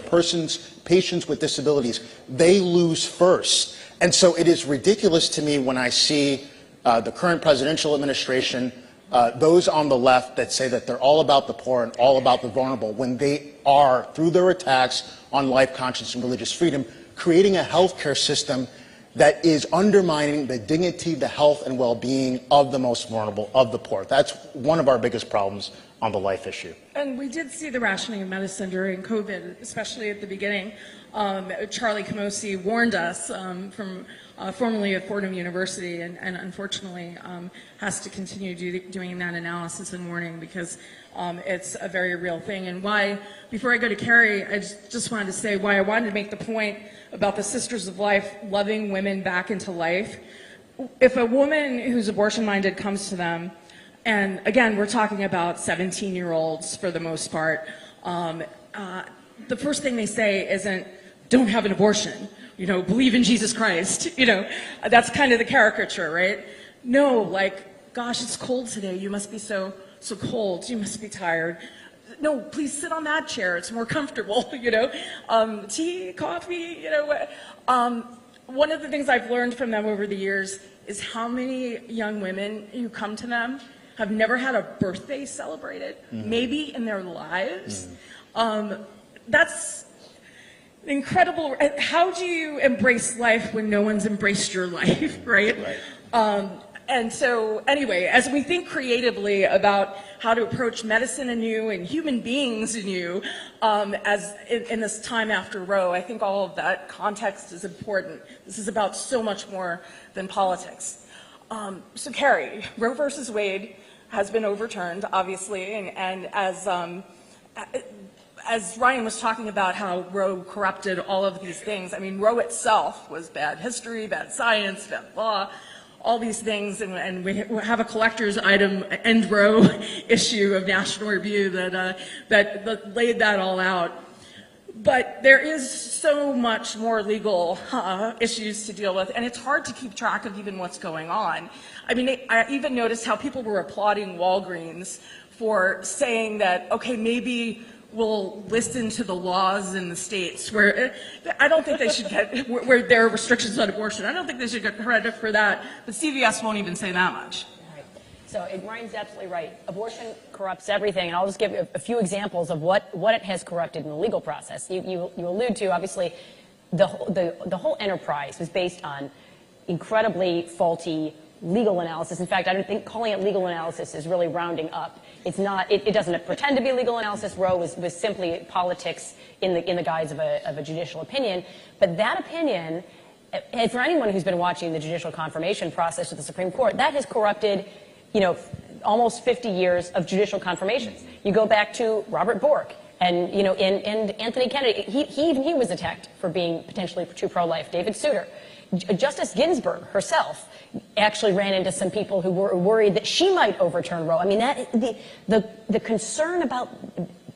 patients with disabilities, they lose first. And so it is ridiculous to me when I see the current presidential administration, those on the left that say that they're all about the poor and all about the vulnerable, when they are, through their attacks on life, conscience, and religious freedom, creating a healthcare system that is undermining the dignity, the health, and well-being of the most vulnerable, of the poor. That's one of our biggest problems on the life issue. And we did see the rationing of medicine during COVID, especially at the beginning. Charlie Camosi warned us from formerly at Fordham University, and unfortunately has to continue doing that analysis and warning because it's a very real thing. And why, before I go to Carrie, I just wanted to say why I wanted to make the point about the Sisters of Life loving women back into life. If a woman who's abortion-minded comes to them, and again, we're talking about 17-year-olds for the most part, the first thing they say isn't, don't have an abortion, believe in Jesus Christ, that's kind of the caricature, right? No, like, gosh, it's cold today, you must be so cold, you must be tired. No, please sit on that chair, it's more comfortable, tea, coffee, one of the things I've learned from them over the years is how many young women who come to them have never had a birthday celebrated, maybe in their lives. That's incredible. How do you embrace life when no one's embraced your life, right? And so anyway, as we think creatively about how to approach medicine anew and human beings anew as in this time after Roe, I think all of that context is important. This is about so much more than politics. So Carrie, Roe versus Wade has been overturned, obviously, and as Ryan was talking about how Roe corrupted all of these things, I mean, Roe itself was bad history, bad science, bad law, all these things, and we have a collector's item End Roe issue of National Review that laid that all out. But there is so much more legal issues to deal with, and it's hard to keep track of even what's going on. I mean, I even noticed how people were applauding Walgreens for saying that, okay, maybe we'll listen to the laws in the states where I don't think they should get, where there are restrictions on abortion. I don't think they should get credit for that, but CVS won't even say that much. Right. So Ryan's absolutely right. Abortion corrupts everything, and I'll just give you a few examples of what it has corrupted in the legal process. You allude to, obviously, the whole enterprise was based on incredibly faulty legal analysis. In fact, I don't think calling it legal analysis is really rounding up. It's not. It doesn't pretend to be legal analysis. Roe was simply politics in the guise of a judicial opinion. But that opinion, and for anyone who's been watching the judicial confirmation process of the Supreme Court, that has corrupted, almost 50 years of judicial confirmations. You go back to Robert Bork, and and Anthony Kennedy. He was attacked for being potentially too pro-life. David Souter. Justice Ginsburg herself actually ran into some people who were worried that she might overturn Roe. I mean, the concern about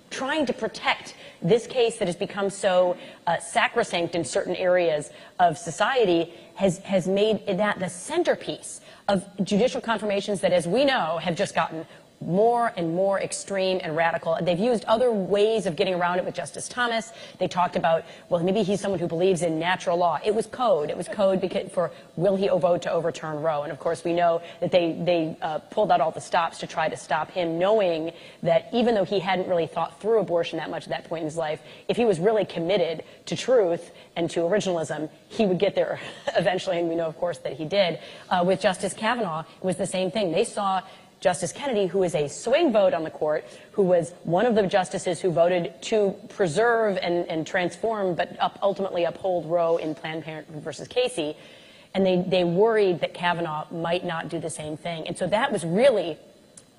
trying to protect this case that has become so sacrosanct in certain areas of society has made that the centerpiece of judicial confirmations that, as we know, have just gotten more and more extreme and radical. They've used other ways of getting around it with Justice Thomas. They talked about, well, maybe he's someone who believes in natural law. It was code. It was code for will he vote to overturn Roe? And of course, we know that they pulled out all the stops to try to stop him, knowing that even though he hadn't really thought through abortion that much at that point in his life, if he was really committed to truth and to originalism, he would get there eventually. And we know, of course, that he did. With Justice Kavanaugh, it was the same thing. They saw Justice Kennedy, who is a swing vote on the court, who was one of the justices who voted to preserve and transform, but ultimately uphold Roe in Planned Parenthood versus Casey. And they worried that Kavanaugh might not do the same thing. And so that was really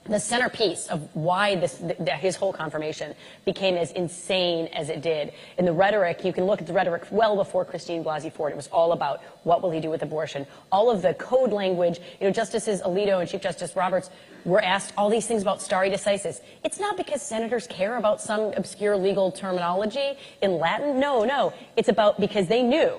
the centerpiece of why his whole confirmation became as insane as it did. In the rhetoric, you can look at the rhetoric well before Christine Blasey Ford. It was all about what will he do with abortion. All of the code language, Justices Alito and Chief Justice Roberts were asked all these things about stare decisis. It's not because senators care about some obscure legal terminology in Latin. No. It's about because they knew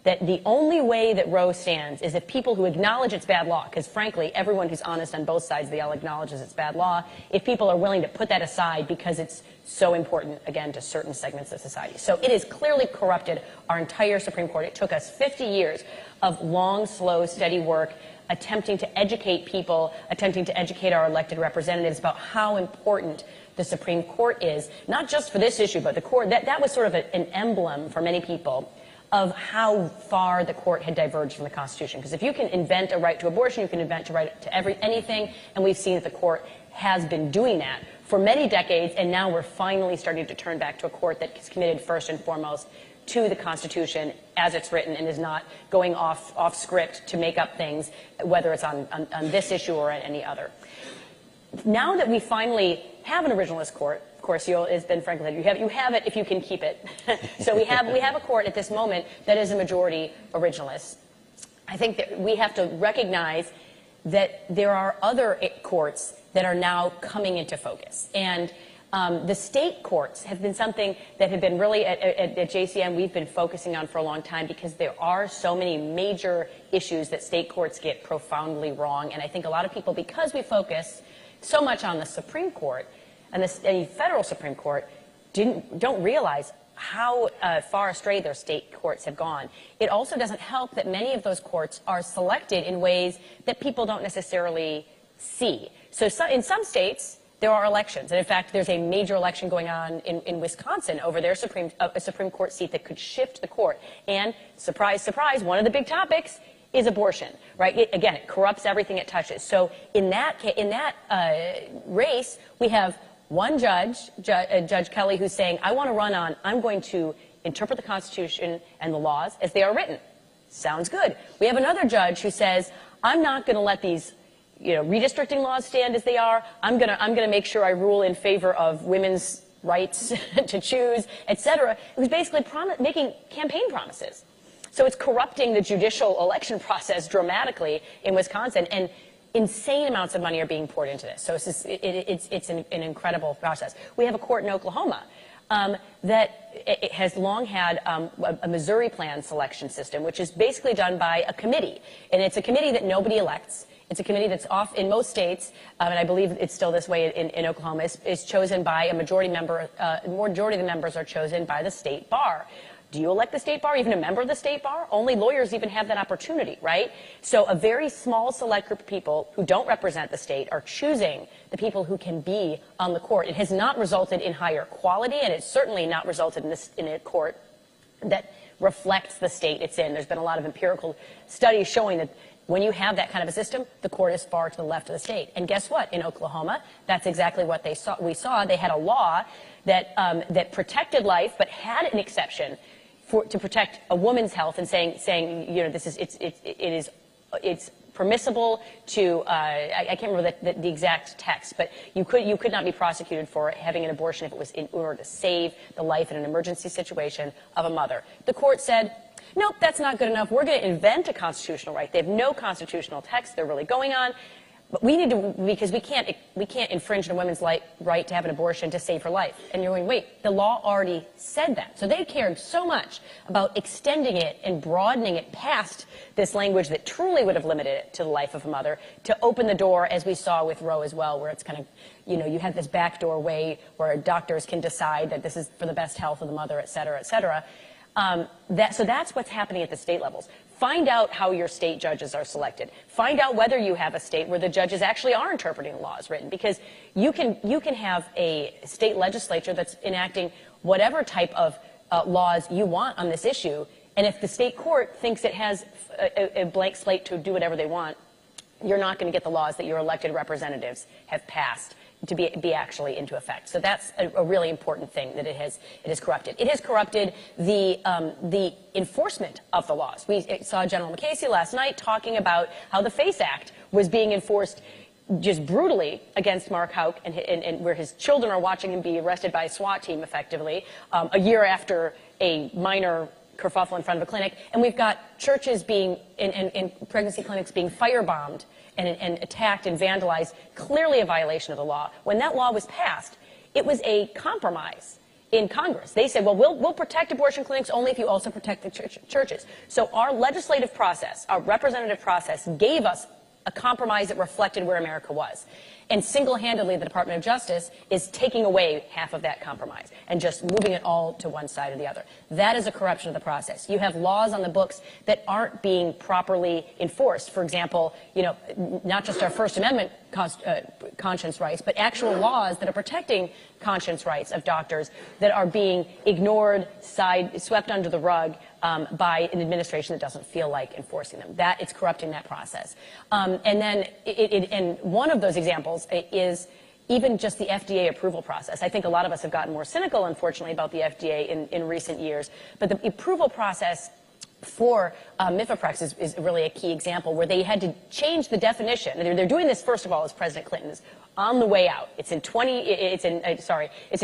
that the only way that Roe stands is if people who acknowledge it's bad law, because frankly, everyone who's honest on both sides of the aisle acknowledges it's bad law, if people are willing to put that aside because it's so important, again, to certain segments of society. So it has clearly corrupted our entire Supreme Court. It took us 50 years of long, slow, steady work attempting to educate people, attempting to educate our elected representatives about how important the Supreme Court is, not just for this issue, but the court. That was sort of an emblem for many people of how far the court had diverged from the Constitution. Because if you can invent a right to abortion, you can invent a right to anything, and we've seen that the court has been doing that for many decades, and now we're finally starting to turn back to a court that is committed first and foremost to the Constitution as it's written and is not going off script to make up things, whether it's on this issue or on any other. Now that we finally have an originalist court, of course, it's been frankly said, you have it if you can keep it. So we have a court at this moment that is a majority originalist. I think that we have to recognize that there are other courts that are now coming into focus. And the state courts have been something that have been really, at JCM, we've been focusing on for a long time because there are so many major issues that state courts get profoundly wrong. And I think a lot of people, because we focus so much on the Supreme Court and the federal Supreme Court, don't realize how far astray their state courts have gone. It also doesn't help that many of those courts are selected in ways that people don't necessarily see. So in some states, there are elections. And in fact, there's a major election going on in Wisconsin over their a Supreme Court seat that could shift the court. And surprise, surprise, one of the big topics is abortion, right? It corrupts everything it touches. So in that race, we have one judge, Judge Kelly, who's saying, I want to run on, I'm going to interpret the Constitution and the laws as they are written. Sounds good. We have another judge who says, I'm not going to let these redistricting laws stand as they are. I'm going to make sure I rule in favor of women's rights to choose, et cetera. It was basically making campaign promises. So it's corrupting the judicial election process dramatically in Wisconsin, and insane amounts of money are being poured into this. So it's an incredible process. We have a court in Oklahoma that it has long had a Missouri plan selection system, which is basically done by a committee. And it's a committee that nobody elects. It's a committee that's off in most states, and I believe it's still this way in Oklahoma, is chosen by a majority member. Majority of the members are chosen by the state bar. Do you elect the state bar, even a member of the state bar? Only lawyers even have that opportunity, right? So a very small select group of people who don't represent the state are choosing the people who can be on the court. It has not resulted in higher quality, and it's certainly not resulted in a court that reflects the state it's in. There's been a lot of empirical studies showing that when you have that kind of a system, the court is far to the left of the state. And guess what? In Oklahoma, that's exactly what we saw. They had a law that protected life, but had an exception to protect a woman's health, and saying it's permissible to I can't remember the exact text, but you could not be prosecuted for having an abortion if it was in order to save the life in an emergency situation of a mother. The court said, nope, that's not good enough. We're going to invent a constitutional right. They have no constitutional text they're really going on. But we need to, because we can't infringe on a woman's right to have an abortion to save her life. And you're going, wait, the law already said that. So they cared so much about extending it and broadening it past this language that truly would have limited it to the life of a mother, to open the door, as we saw with Roe as well, where it's kind of, you have this backdoor way where doctors can decide that this is for the best health of the mother, et cetera, et cetera. So that's what's happening at the state levels. Find out how your state judges are selected. Find out whether you have a state where the judges actually are interpreting the laws written, because you can have a state legislature that's enacting whatever type of laws you want on this issue, and if the state court thinks it has a blank slate to do whatever they want, you're not going to get the laws that your elected representatives have passed to be actually into effect. So that's a really important thing that it has corrupted. It has corrupted the enforcement of the laws. We saw General McCasey last night talking about how the FACE Act was being enforced just brutally against Mark Houck, and where his children are watching him be arrested by a SWAT team, effectively, a year after a minor kerfuffle in front of a clinic. And we've got churches being, and pregnancy clinics being firebombed and attacked and vandalized, clearly a violation of the law. When that law was passed, it was a compromise in Congress. They said, well, we'll protect abortion clinics only if you also protect the churches. So our legislative process, our representative process, gave us a compromise that reflected where America was. And single-handedly, the Department of Justice is taking away half of that compromise and just moving it all to one side or the other. That is a corruption of the process. You have laws on the books that aren't being properly enforced. For example, not just our First Amendment conscience rights, but actual laws that are protecting conscience rights of doctors that are being ignored, swept under the rug by an administration that doesn't feel like enforcing them. It's corrupting that process. And then, and one of those examples is even just the FDA approval process. I think a lot of us have gotten more cynical, unfortunately, about the FDA in recent years. But the approval process for Mifeprex is really a key example where they had to change the definition. And they're doing this, first of all, as President Clinton is on the way out. It's in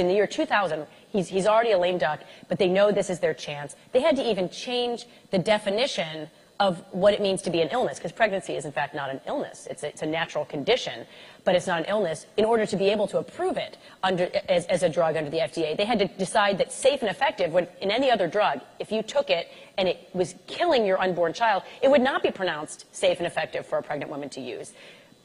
the year 2000. He's already a lame duck, but they know this is their chance. They had to even change the definition of what it means to be an illness, because pregnancy is in fact not an illness. It's a natural condition, but it's not an illness. In order to be able to approve it as a drug under the FDA, they had to decide that safe and effective, when in any other drug, if you took it and it was killing your unborn child, it would not be pronounced safe and effective for a pregnant woman to use.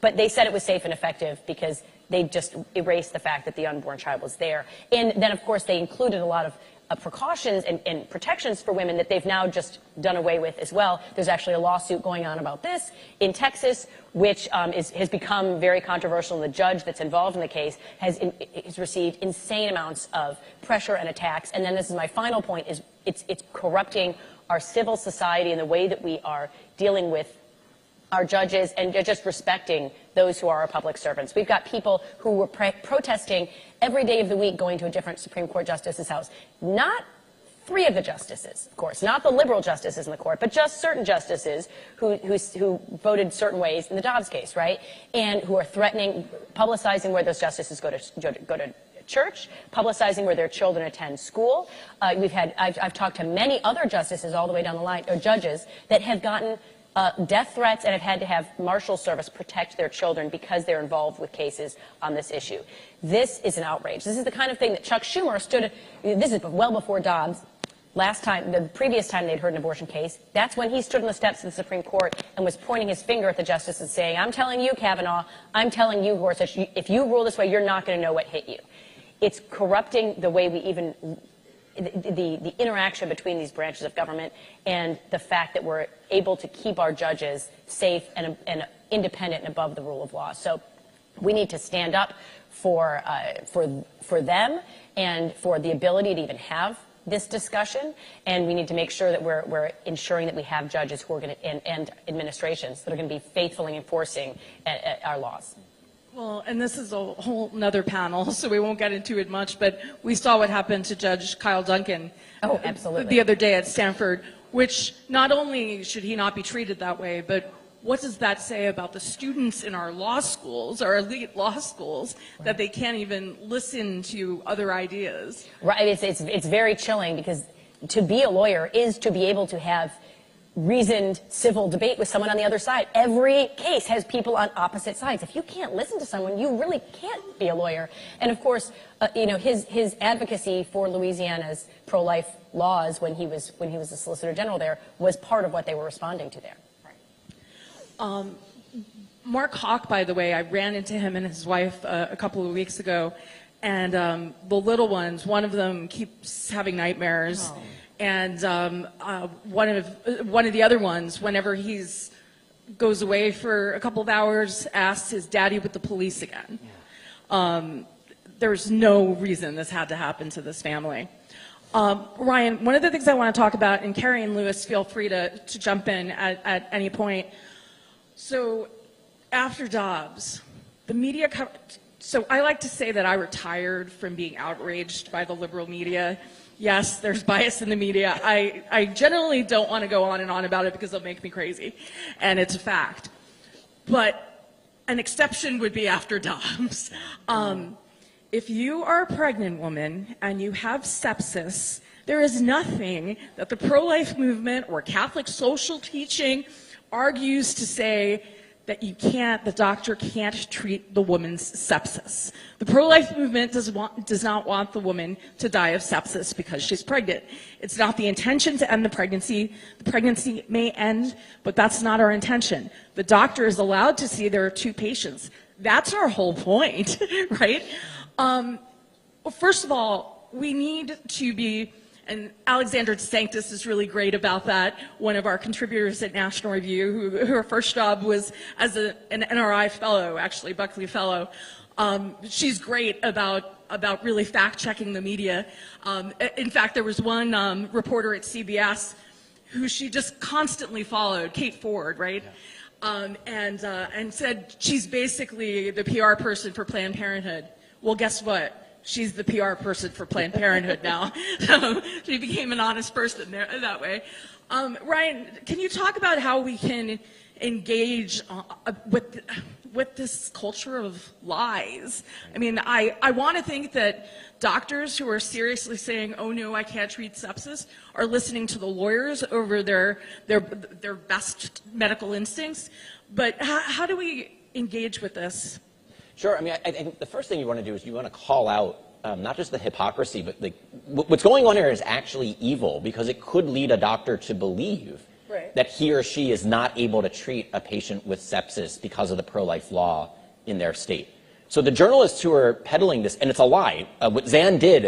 But they said it was safe and effective because they just erased the fact that the unborn child was there. And then, of course, they included a lot of precautions and protections for women that they've now just done away with as well. There's actually a lawsuit going on about this in Texas, which has become very controversial, and the judge that's involved in the case has received insane amounts of pressure and attacks. And then this is my final point, is it's corrupting our civil society and the way that we are dealing with our judges and just respecting those who are our public servants. We've got people who were protesting every day of the week going to a different Supreme Court justice's house. Not 3 of the justices, of course, not the liberal justices in the court, but just certain justices who voted certain ways in the Dobbs case, right? And who are threatening, publicizing where those justices go to church, publicizing where their children attend school. I've talked to many other justices all the way down the line, or judges, that have gotten death threats and have had to have Marshal Service protect their children because they're involved with cases on this issue. This is an outrage. This is the kind of thing that Chuck Schumer this is well before Dobbs. The previous time they'd heard an abortion case, that's when he stood on the steps of the Supreme Court and was pointing his finger at the justices saying, I'm telling you, Kavanaugh, I'm telling you, Gorsuch, if you rule this way, you're not going to know what hit you. It's corrupting the way we even the interaction between these branches of government, and the fact that we're able to keep our judges safe and independent and above the rule of law. So we need to stand up for them and for the ability to even have this discussion, and we need to make sure that we're ensuring that we have judges who are going to, and administrations that are going to be faithfully enforcing our laws. Well, and this is a whole nother panel, so we won't get into it much, but we saw what happened to Judge Kyle Duncan the other day at Stanford, which not only should he not be treated that way, but what does that say about the students in our law schools, our elite law schools, that they can't even listen to other ideas? Right. It's very chilling, because to be a lawyer is to be able to have reasoned civil debate with someone on the other side. Every case has people on opposite sides. If you can't listen to someone, you really can't be a lawyer. And of course, his advocacy for Louisiana's pro-life laws when he was the Solicitor General there was part of what they were responding to there. Mark Hawk, by the way, I ran into him and his wife a couple of weeks ago, and the little ones, one of them keeps having nightmares. Oh. And one of the other ones, whenever he's goes away for a couple of hours, asks, "Is Daddy with the police again?" Yeah. There's no reason this had to happen to this family. Ryan, one of the things I want to talk about, and Carrie and Lewis, feel free to jump in at any point. So after Dobbs, the media so I like to say that I retired from being outraged by the liberal media. Yes, there's bias in the media. I generally don't want to go on and on about it because it'll make me crazy, and it's a fact. But an exception would be after Dobbs. If you are a pregnant woman and you have sepsis, there is nothing that the pro-life movement or Catholic social teaching argues to say that the doctor can't treat the woman's sepsis. The pro-life movement does not want the woman to die of sepsis because she's pregnant. It's not the intention to end the pregnancy. The pregnancy may end, but that's not our intention. The doctor is allowed to see there are 2 patients. That's our whole point, right? Well, first of all, we need to be, and Alexandra DeSanctis is really great about that, one of our contributors at National Review, who her first job was as an NRI fellow, actually, Buckley fellow. She's great about really fact-checking the media. In fact, there was one reporter at CBS who she just constantly followed, Kate Ford, right? Yeah. And said she's basically the PR person for Planned Parenthood. Well, guess what? She's the PR person for Planned Parenthood now. So she became an honest person there, that way. Ryan, can you talk about how we can engage with this culture of lies? I mean, I want to think that doctors who are seriously saying, "Oh no, I can't treat sepsis," are listening to the lawyers over their best medical instincts. But how do we engage with this? Sure. I mean, I think the first thing you want to do is you want to call out not just the hypocrisy, but what's going on here is actually evil, because it could lead a doctor to believe that he or she is not able to treat a patient with sepsis because of the pro-life law in their state. So the journalists who are peddling this, and it's a lie. What Zan did,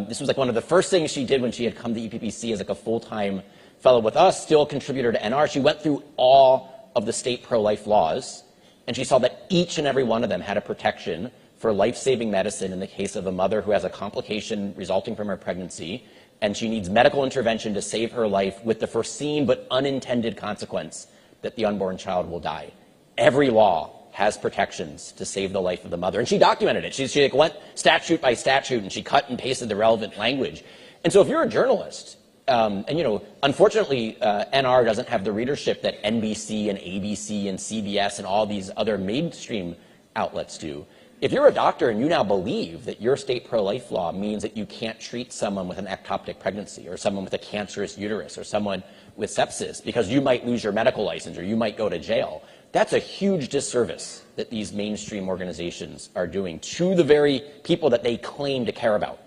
this was like one of the first things she did when she had come to EPPC as like a full-time fellow with us, still contributor to NR. She went through all of the state pro-life laws, and she saw that each and every one of them had a protection for life-saving medicine in the case of a mother who has a complication resulting from her pregnancy, and she needs medical intervention to save her life with the foreseen but unintended consequence that the unborn child will die. Every law has protections to save the life of the mother, and she documented it. She like went statute by statute, and she cut and pasted the relevant language. And so if you're a journalist, and unfortunately, NR doesn't have the readership that NBC and ABC and CBS and all these other mainstream outlets do. If you're a doctor and you now believe that your state pro-life law means that you can't treat someone with an ectopic pregnancy or someone with a cancerous uterus or someone with sepsis because you might lose your medical license or you might go to jail, that's a huge disservice that these mainstream organizations are doing to the very people that they claim to care about,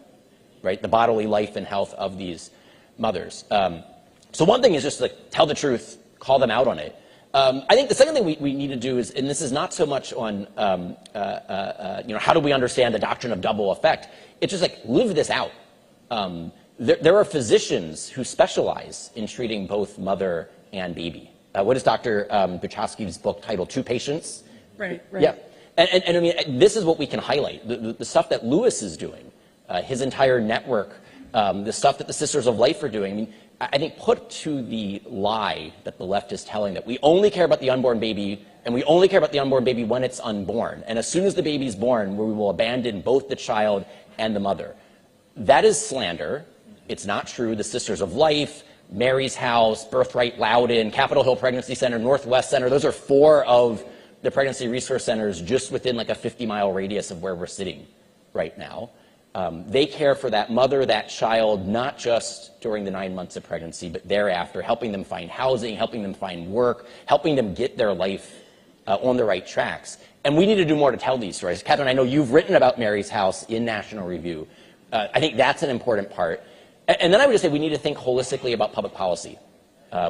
right? The bodily life and health of these mothers. So one thing is just to tell the truth, call them out on it. I think the second thing we need to do is, and this is not so much on, how do we understand the doctrine of double effect? It's just like live this out. There are physicians who specialize in treating both mother and baby. What is Dr. Buchowski's book titled? Two Patients? Right. Yeah. And I mean, this is what we can highlight. The stuff that Lewis is doing, his entire network, the stuff that the Sisters of Life are doing. I mean, I think put to the lie that the left is telling that we only care about the unborn baby, and we only care about the unborn baby when it's unborn. And as soon as the baby's born, we will abandon both the child and the mother. That is slander. It's not true. The Sisters of Life, Mary's House, Birthright Loudon, Capitol Hill Pregnancy Center, Northwest Center, those are 4 of the pregnancy resource centers just within like a 50-mile radius of where we're sitting right now. They care for that mother, that child, not just during the 9 months of pregnancy, but thereafter, helping them find housing, helping them find work, helping them get their life on the right tracks. And we need to do more to tell these stories. Catherine, I know you've written about Mary's House in National Review. I think that's an important part. And then I would just say we need to think holistically about public policy.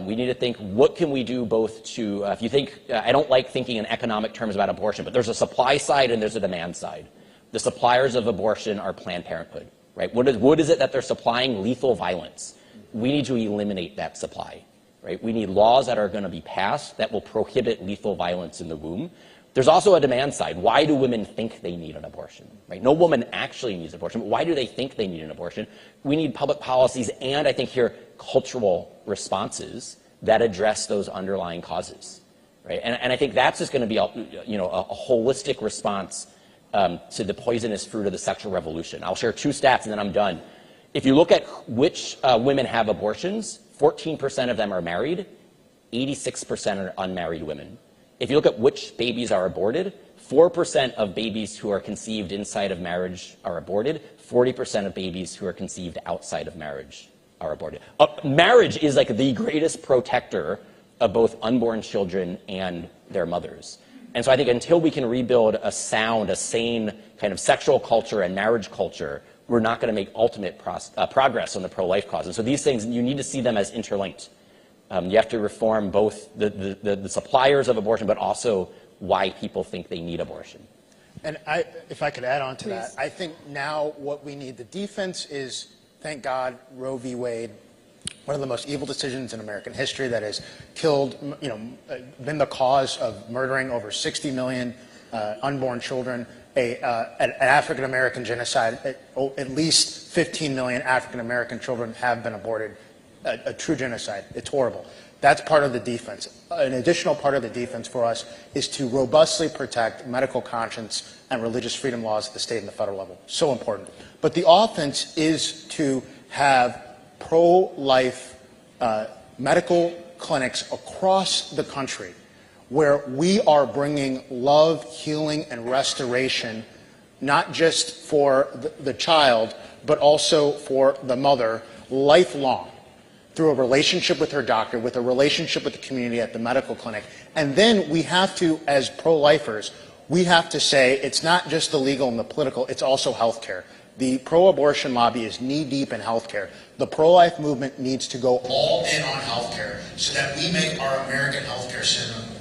We need to think, what can we do both to, if you think, I don't like thinking in economic terms about abortion, but there's a supply side and there's a demand side. The suppliers of abortion are Planned Parenthood, right? What is it that they're supplying? Lethal violence. We need to eliminate that supply, right? We need laws that are going to be passed that will prohibit lethal violence in the womb. There's also a demand side. Why do women think they need an abortion, right? No woman actually needs an abortion, but why do they think they need an abortion? We need public policies and, I think here, cultural responses that address those underlying causes, right? And I think that's just going to be a holistic response to the poisonous fruit of the sexual revolution. I'll share 2 stats and then I'm done. If you look at which women have abortions, 14% of them are married, 86% are unmarried women. If you look at which babies are aborted, 4% of babies who are conceived inside of marriage are aborted, 40% of babies who are conceived outside of marriage are aborted. Marriage is like the greatest protector of both unborn children and their mothers. And so I think until we can rebuild a sane kind of sexual culture and marriage culture, we're not going to make ultimate progress on the pro-life cause. And so these things, you need to see them as interlinked. You have to reform both the suppliers of abortion, but also why people think they need abortion. And if I could add on to that, I think now what we need, the defense is, thank God, Roe v. Wade, one of the most evil decisions in American history that has killed, been the cause of murdering over 60 million unborn children, an African-American genocide. At least 15 million African-American children have been aborted. A true genocide. It's horrible. That's part of the defense. An additional part of the defense for us is to robustly protect medical conscience and religious freedom laws at the state and the federal level. So important. But the offense is to have pro-life medical clinics across the country where we are bringing love, healing, and restoration, not just for the child, but also for the mother, lifelong, through a relationship with her doctor, with a relationship with the community at the medical clinic. And then we have to, as pro-lifers, we have to say it's not just the legal and the political, it's also healthcare. The pro-abortion lobby is knee-deep in healthcare. The pro-life movement needs to go all in on healthcare so that we make our American healthcare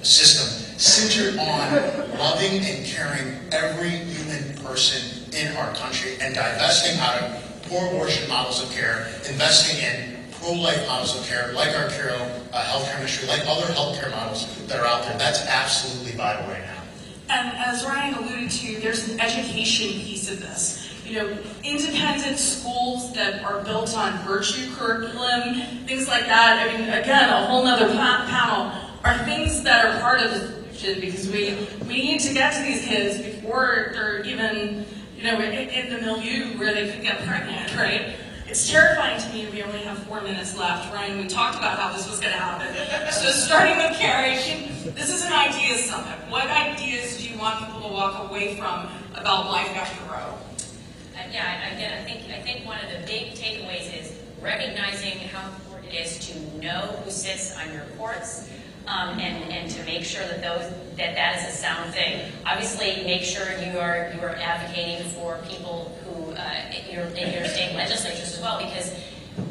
system centered on loving and caring every human person in our country and divesting out of poor abortion models of care, investing in pro-life models of care, like our healthcare industry, like other healthcare models that are out there. That's absolutely vital right now. And as Ryan alluded to, there's an education piece of this. Independent schools that are built on virtue curriculum, things like that. I mean, again, a whole nother panel are things that are part of the solution because we need to get to these kids before they're even, in the milieu where they could get pregnant, right? It's terrifying to me we only have 4 minutes left. Ryan, we talked about how this was going to happen. So starting with Carrie, this is an ideas summit. What ideas do you want people to walk away from about life after Roe? Again, I think one of the big takeaways is recognizing how important it is to know who sits on your courts, and to make sure that that is a sound thing. Obviously, make sure you are advocating for people who in your state legislatures as well, because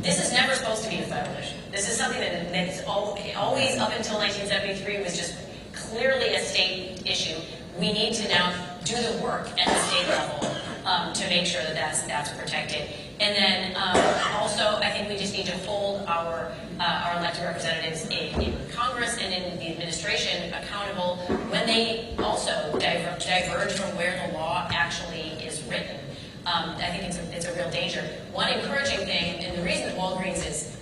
this is never supposed to be a federal issue. This is something that's always up until 1973 was just clearly a state issue. We need to now do the work at the state level to make sure that that's protected. And then also, I think we just need to hold our elected representatives in Congress and in the administration accountable when they also diverge from where the law actually is written. I think it's a real danger. One encouraging thing, and the reason that Walgreens is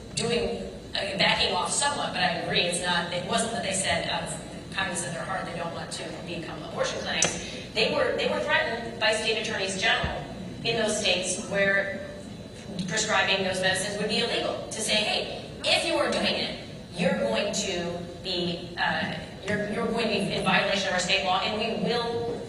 backing off somewhat, but I agree, it wasn't that they said out of kindness of their heart they don't want to become abortion clinics. They were threatened by state attorneys general in those states where prescribing those medicines would be illegal, to say, hey, if you are doing it, you're going to be in violation of our state law, and we will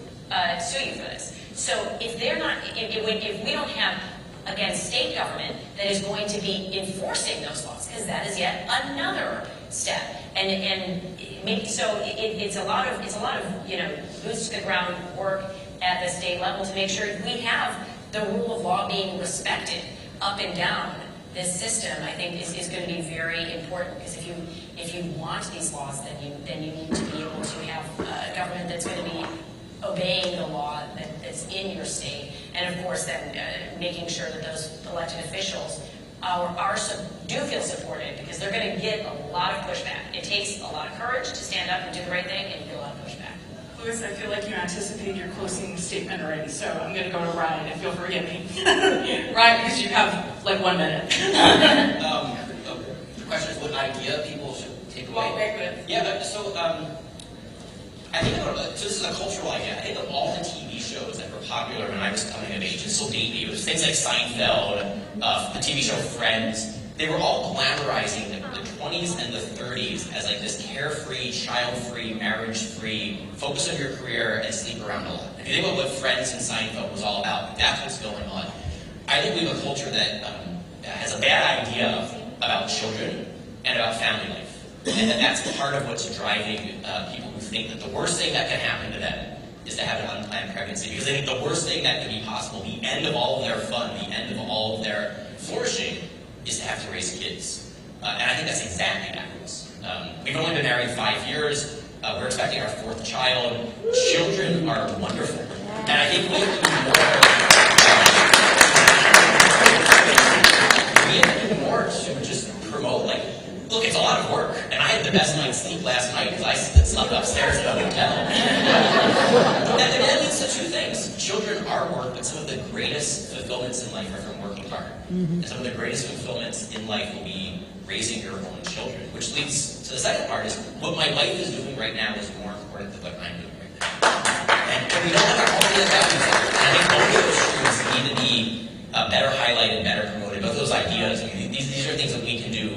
sue you for this. So if they're not, if we don't have, again, state government that is going to be enforcing those laws, because that is yet another step. So it's a lot of boots to the ground work at the state level to make sure we have the rule of law being respected up and down this system. I think is going to be very important, because if you want these laws, then you need to be able to have a government that's going to be obeying the law that's in your state, and of course then making sure that those elected officials do feel supported, because they're going to get a lot of pushback. It takes a lot of courage to stand up and do the right thing, and you get a lot of pushback. Louis, I feel like you anticipated your closing statement already, so I'm going to go to Ryan, if you'll forgive me. Ryan, because you have like 1 minute. The question is what idea people should take away. Well, wait, wait. Yeah, so I think so this is a cultural idea. I think of all the TV shows that were popular when I was coming of age and still date me. It was things like Seinfeld, the TV show Friends. They were all glamorizing the 20s and the 30s as like this carefree, child-free, marriage-free, focus on your career and sleep around a lot. If you think about what Friends and Seinfeld was all about, that's what's going on. I think we have a culture that has a bad idea about children and about family life. And that's part of what's driving people who think that the worst thing that can happen to them is to have an unplanned pregnancy. Because they think the worst thing that could be possible, the end of all of their fun, the end of all of their flourishing, is to have to raise kids. And I think that's exactly backwards. We've only been married 5 years. We're expecting our 4th child. Children are wonderful. And I think we have to do more to just promote, like, look, it's a lot of work. And I had the best night's sleep last night because I slept upstairs at a hotel. And that leads to 2 things. Children are work, but some of the greatest fulfillments in life are from working hard. And some of the greatest fulfillments in life will be raising your own children, which leads to the second part is what my wife is doing right now is more important than what I'm doing right now. And we don't have all of those values. And I think both of those truths need to be better highlighted, better promoted. Both those ideas, I mean, these are things that we can do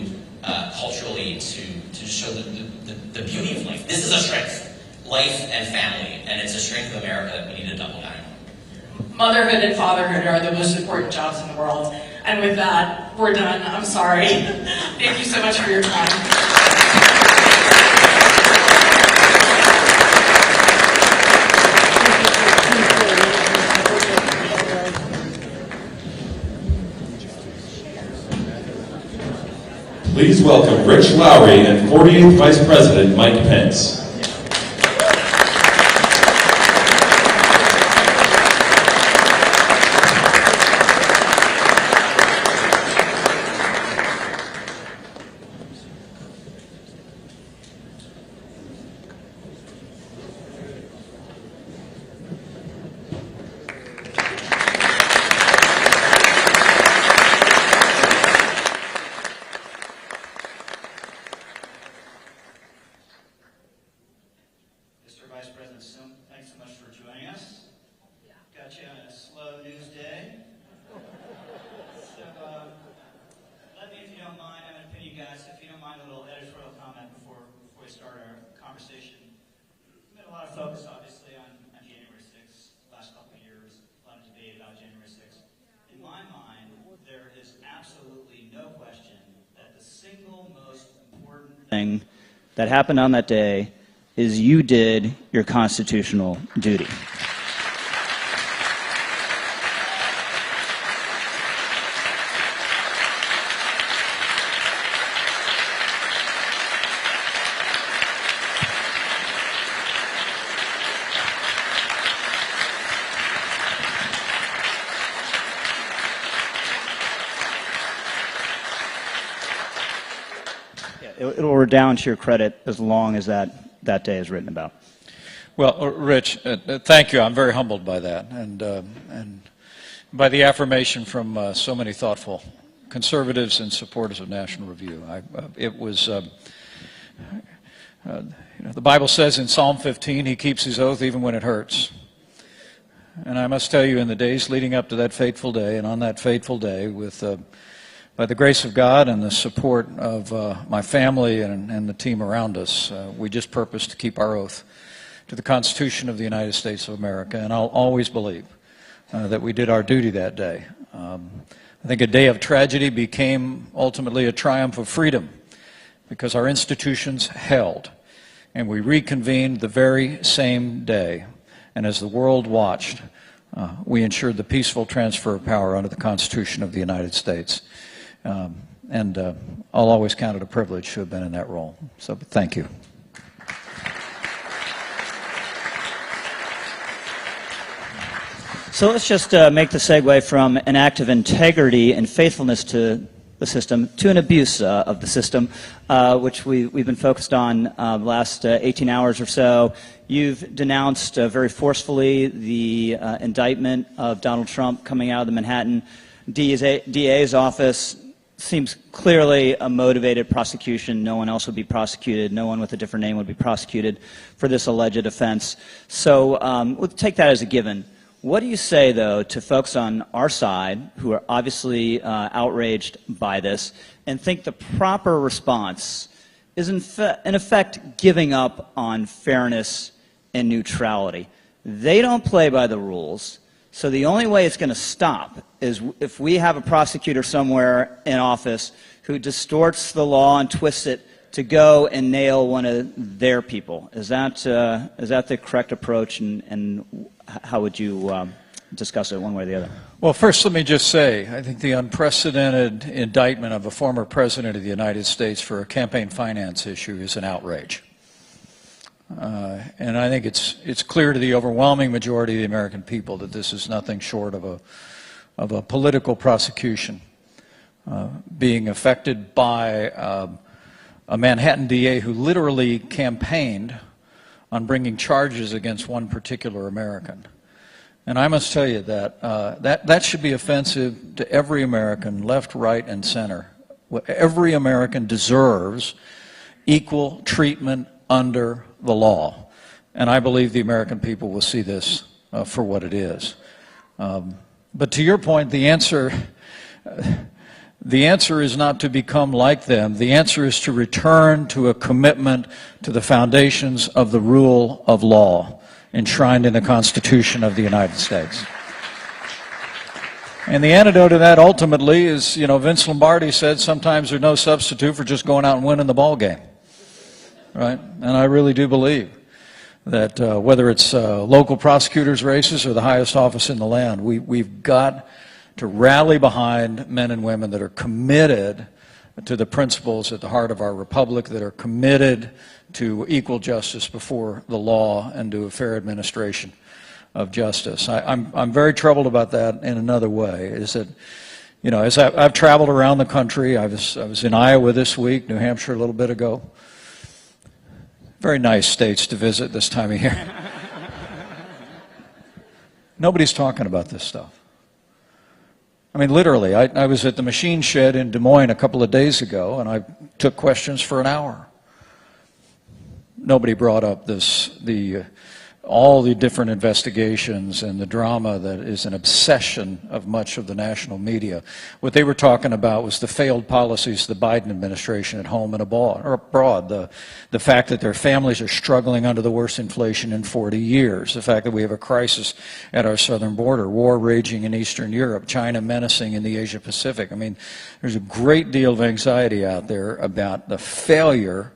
culturally to show the beauty of life. This is a strength, life and family, and it's a strength of America that we need to double down on. Motherhood and fatherhood are the most important jobs in the world. And with that, we're done. I'm sorry. Thank you so much for your time. Please welcome Rich Lowry and 48th Vice President Mike Pence. That happened on that day is you did your constitutional duty. It will redound to your credit as long as that day is written about. Well, Rich, thank you. I'm very humbled by that, and by the affirmation from so many thoughtful conservatives and supporters of National Review. It was, the Bible says in Psalm 15, He keeps His oath even when it hurts. And I must tell you, in the days leading up to that fateful day, and on that fateful day, by the grace of God and the support of my family and the team around us, we just purposed to keep our oath to the Constitution of the United States of America. And I'll always believe that we did our duty that day. I think a day of tragedy became ultimately a triumph of freedom because our institutions held, and we reconvened the very same day. And as the world watched, we ensured the peaceful transfer of power under the Constitution of the United States. And I'll always count it a privilege to have been in that role. So thank you. So let's just make the segue from an act of integrity and faithfulness to the system to an abuse of the system, which we've been focused on the last 18 hours or so. You've denounced very forcefully the indictment of Donald Trump coming out of the Manhattan DA's office. Seems clearly a motivated prosecution. No one else would be prosecuted. No one with a different name would be prosecuted for this alleged offense. So we'll take that as a given. What do you say, though, to folks on our side who are obviously outraged by this and think the proper response is, in effect, giving up on fairness and neutrality? They don't play by the rules, so the only way it's going to stop is if we have a prosecutor somewhere in office who distorts the law and twists it to go and nail one of their people. Is that the correct approach, and how would you discuss it one way or the other? Well, first let me just say, I think the unprecedented indictment of a former president of the United States for a campaign finance issue is an outrage. And I think it's clear to the overwhelming majority of the American people that this is nothing short of a political prosecution being affected by a Manhattan DA who literally campaigned on bringing charges against one particular American. And I must tell you that that should be offensive to every American, left, right, and center. Every American deserves equal treatment under the law. And I believe the American people will see this for what it is. But to your point, the answer is not to become like them. The answer is to return to a commitment to the foundations of the rule of law enshrined in the Constitution of the United States. And the antidote to that ultimately is, Vince Lombardi said sometimes there's no substitute for just going out and winning the ball game. Right? And I really do believe that whether it's local prosecutors' races or the highest office in the land, we've got to rally behind men and women that are committed to the principles at the heart of our republic, that are committed to equal justice before the law and to a fair administration of justice. I'm very troubled about that in another way, is that, as I've traveled around the country, I was in Iowa this week, New Hampshire a little bit ago. Very nice states to visit this time of year. Nobody's talking about this stuff. I mean, literally, I was at the machine shed in Des Moines a couple of days ago, and I took questions for an hour. Nobody brought up all the different investigations and the drama that is an obsession of much of the national media. What they were talking about was the failed policies of the Biden administration at home and abroad. The fact that their families are struggling under the worst inflation in 40 years. The fact that we have a crisis at our southern border, war raging in Eastern Europe, China menacing in the Asia Pacific. I mean, there's a great deal of anxiety out there about the failure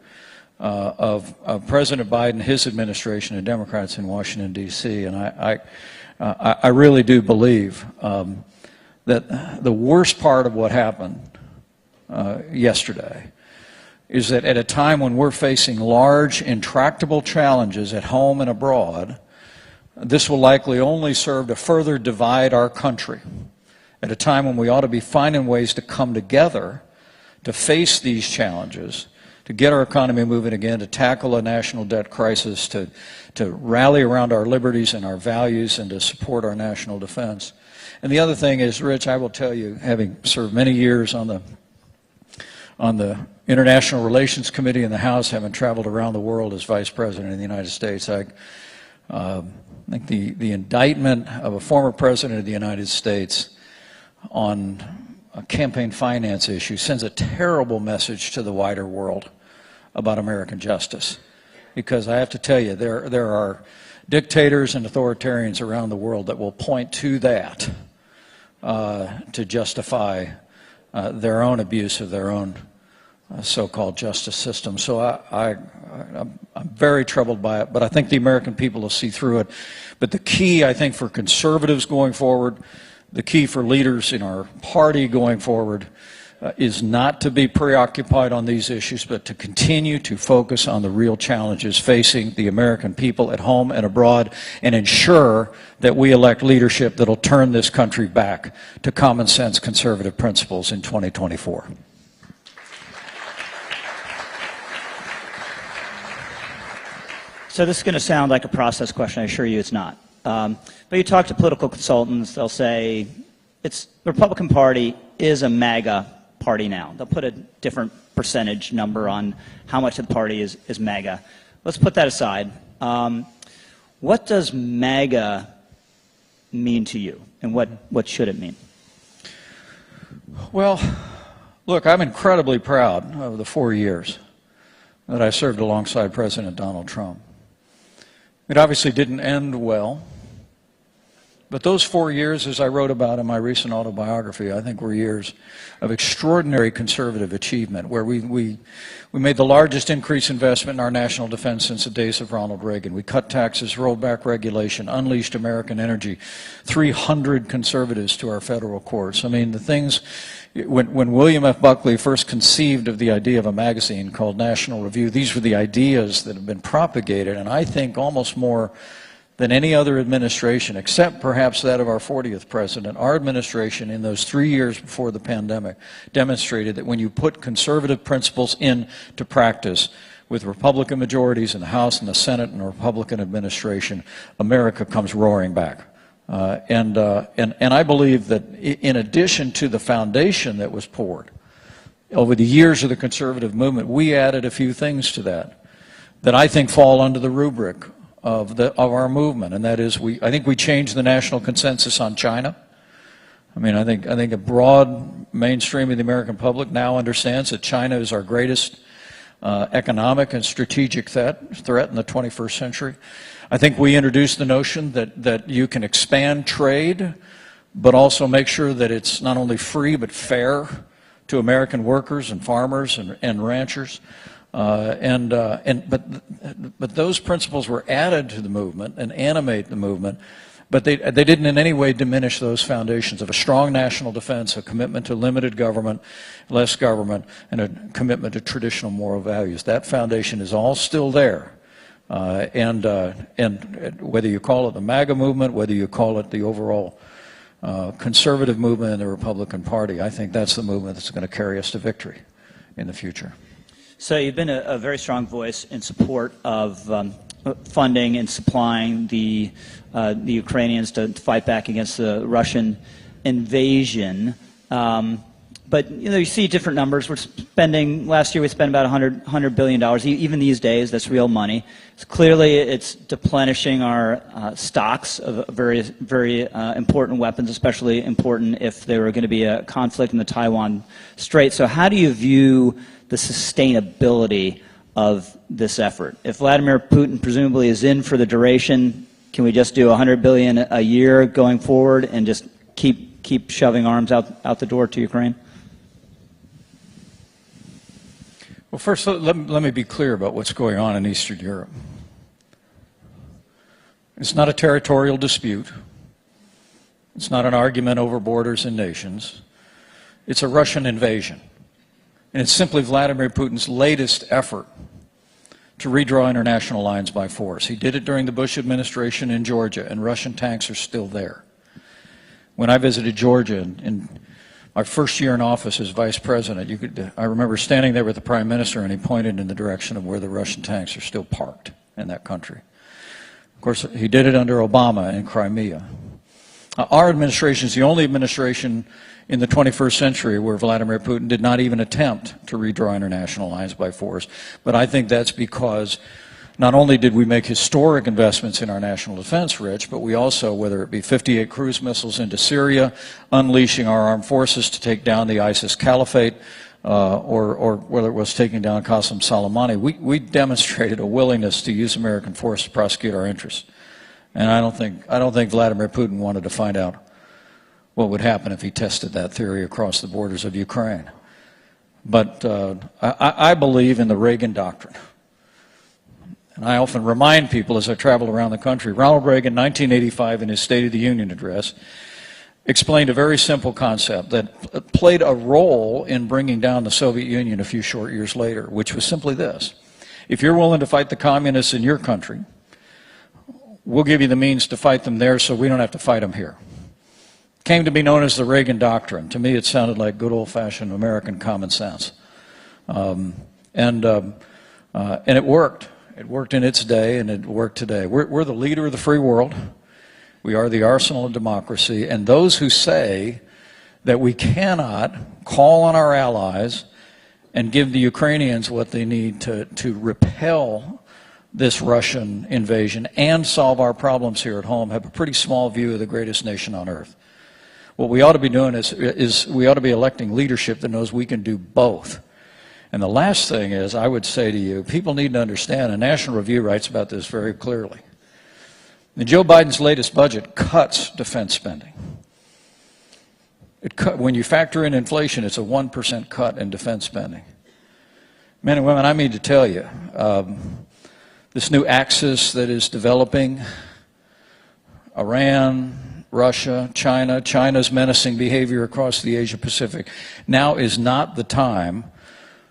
of President Biden, his administration, and Democrats in Washington, D.C. And I really do believe that the worst part of what happened yesterday is that at a time when we're facing large, intractable challenges at home and abroad, this will likely only serve to further divide our country. At a time when we ought to be finding ways to come together to face these challenges, to get our economy moving again, to tackle a national debt crisis, to rally around our liberties and our values, and to support our national defense. And the other thing is, Rich, I will tell you, having served many years on the International Relations Committee in the House, having traveled around the world as Vice President of the United States, I think the indictment of a former President of the United States on a campaign finance issue sends a terrible message to the wider world about American justice. Because I have to tell you, there are dictators and authoritarians around the world that will point to that to justify their own abuse of their own so-called justice system. So I'm very troubled by it, but I think the American people will see through it. But the key, I think, for conservatives going forward, the key for leaders in our party going forward, is not to be preoccupied on these issues, but to continue to focus on the real challenges facing the American people at home and abroad, and ensure that we elect leadership that will turn this country back to common sense conservative principles in 2024. So this is going to sound like a process question. I assure you it's not. But you talk to political consultants, they'll say the Republican Party is a MAGA party now. They'll put a different percentage number on how much of the party is MAGA. Let's put that aside. What does MAGA mean to you, and what should it mean? Well, look, I'm incredibly proud of the 4 years that I served alongside President Donald Trump. It obviously didn't end well, but those 4 years, as I wrote about in my recent autobiography, I think were years of extraordinary conservative achievement, where we made the largest increase investment in our national defense since the days of Ronald Reagan. We cut taxes, rolled back regulation, unleashed American energy, 300 conservatives to our federal courts. I mean, the things, when William F. Buckley first conceived of the idea of a magazine called National Review, these were the ideas that have been propagated, and I think almost more than any other administration, except perhaps that of our 40th president, our administration in those 3 years before the pandemic demonstrated that when you put conservative principles into practice with Republican majorities in the House and the Senate and a Republican administration, America comes roaring back. And I believe that in addition to the foundation that was poured over the years of the conservative movement, we added a few things to that I think fall under the rubric of our movement, and that is I think we changed the national consensus on China. I mean, I think a broad mainstream of the American public now understands that China is our greatest economic and strategic threat in the 21st century. I think we introduced the notion that you can expand trade, but also make sure that it's not only free but fair to American workers and farmers and ranchers. But those principles were added to the movement and animate the movement, but they didn't in any way diminish those foundations of a strong national defense, a commitment to limited government, less government, and a commitment to traditional moral values. That foundation is all still there. And whether you call it the MAGA movement, whether you call it the overall conservative movement in the Republican Party, I think that's the movement that's going to carry us to victory in the future. So you've been a very strong voice in support of funding and supplying the Ukrainians to fight back against the Russian invasion. But you see different numbers. Last year we spent about $100 billion. Even these days, that's real money. Clearly, it's deplenishing our stocks of very important weapons, especially important if there were going to be a conflict in the Taiwan Strait. So how do you view the sustainability of this effort? If Vladimir Putin presumably is in for the duration, can we just do $100 billion a year going forward and just keep shoving arms out the door to Ukraine? Well, first, let me be clear about what's going on in Eastern Europe. It's not a territorial dispute. It's not an argument over borders and nations. It's a Russian invasion. And it's simply Vladimir Putin's latest effort to redraw international lines by force. He did it during the Bush administration in Georgia, and Russian tanks are still there. When I visited Georgia in my first year in office as vice president, I remember standing there with the prime minister, and he pointed in the direction of where the Russian tanks are still parked in that country. Of course, he did it under Obama in Crimea. Our administration is the only administration in the 21st century where Vladimir Putin did not even attempt to redraw international lines by force. But I think that's because not only did we make historic investments in our national defense, Rich, but we also, whether it be 58 cruise missiles into Syria, unleashing our armed forces to take down the ISIS caliphate, or whether it was taking down Qasem Soleimani, we demonstrated a willingness to use American force to prosecute our interests. And I don't think Vladimir Putin wanted to find out what would happen if he tested that theory across the borders of Ukraine. But I believe in the Reagan doctrine. And I often remind people as I travel around the country, Ronald Reagan, 1985, in his State of the Union address, explained a very simple concept that played a role in bringing down the Soviet Union a few short years later, which was simply this. If you're willing to fight the communists in your country, we'll give you the means to fight them there so we don't have to fight them here. Came to be known as the Reagan Doctrine. To me, it sounded like good old-fashioned American common sense. And it worked. It worked in its day, and it worked today. We're the leader of the free world. We are the arsenal of democracy. And those who say that we cannot call on our allies and give the Ukrainians what they need to repel this Russian invasion and solve our problems here at home have a pretty small view of the greatest nation on earth. What we ought to be doing is we ought to be electing leadership that knows we can do both. And the last thing is, I would say to you, people need to understand, and National Review writes about this very clearly. Joe Biden's latest budget cuts defense spending. When you factor in inflation, it's a 1% cut in defense spending. Men and women, I mean to tell you, this new axis that is developing, Iran, Russia, China, China's menacing behavior across the Asia-Pacific, now is not the time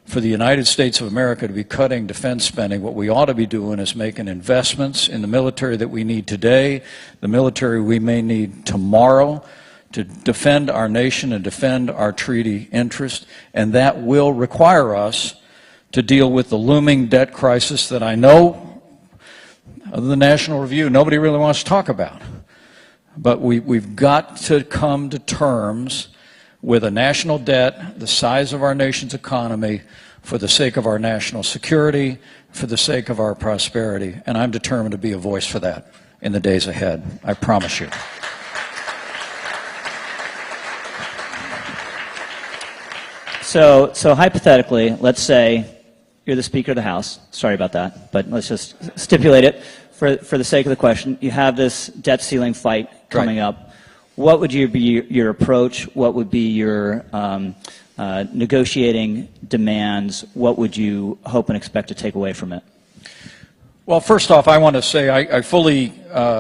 for the United States of America to be cutting defense spending. What we ought to be doing is making investments in the military that we need today, the military we may need tomorrow, to defend our nation and defend our treaty interest, and that will require us to deal with the looming debt crisis that I know, other than the National Review, nobody really wants to talk about. But we've got to come to terms with a national debt the size of our nation's economy for the sake of our national security, for the sake of our prosperity. And I'm determined to be a voice for that in the days ahead. I promise you. So hypothetically, let's say you're the Speaker of the House. Sorry about that, but let's just stipulate it for the sake of the question. You have this debt ceiling fight coming up. What would be your approach? What would be your negotiating demands? What would you hope and expect to take away from it? Well, first off, I want to say I fully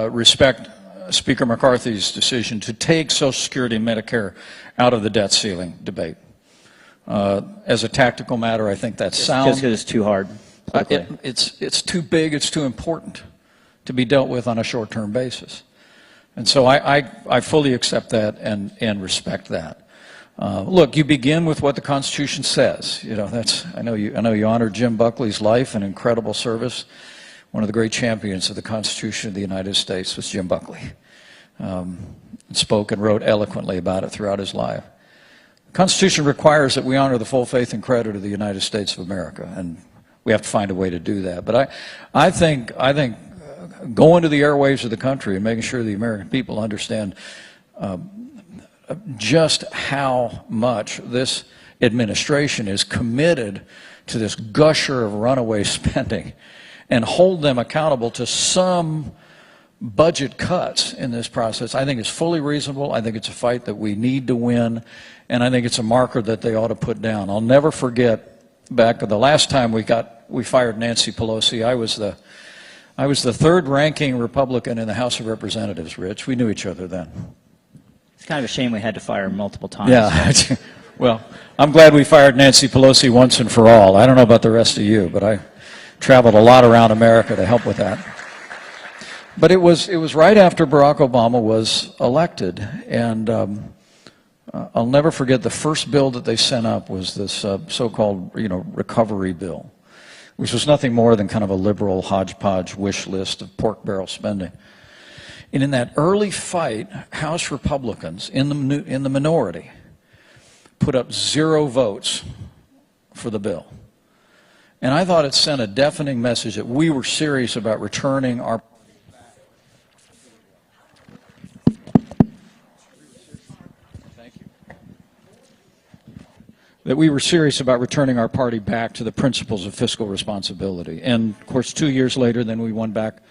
respect Speaker McCarthy's decision to take Social Security and Medicare out of the debt ceiling debate. As a tactical matter, I think that's sound. Just because it's too hard. It's too big, it's too important to be dealt with on a short-term basis. And so I fully accept that and respect that. Look, you begin with what the Constitution says. You know, I know you honored Jim Buckley's life and incredible service. One of the great champions of the Constitution of the United States was Jim Buckley. Spoke and wrote eloquently about it throughout his life. The Constitution requires that we honor the full faith and credit of the United States of America, and we have to find a way to do that. But I think going to the airwaves of the country and making sure the American people understand just how much this administration is committed to this gusher of runaway spending and hold them accountable to some budget cuts in this process, I think is fully reasonable. I think it's a fight that we need to win, and I think it's a marker that they ought to put down. I'll never forget back the last time we fired Nancy Pelosi. I was the third-ranking Republican in the House of Representatives, Rich. We knew each other then. It's kind of a shame we had to fire him multiple times. Yeah. Well, I'm glad we fired Nancy Pelosi once and for all. I don't know about the rest of you, but I traveled a lot around America to help with that. But it was right after Barack Obama was elected, and I'll never forget the first bill that they sent up was this so-called recovery bill, which was nothing more than kind of a liberal hodgepodge wish list of pork barrel spending. And in that early fight, House Republicans in the minority put up 0 votes for the bill. And I thought it sent a deafening message that we were serious about returning our party back to the principles of fiscal responsibility. And of course, 2 years later, then we won back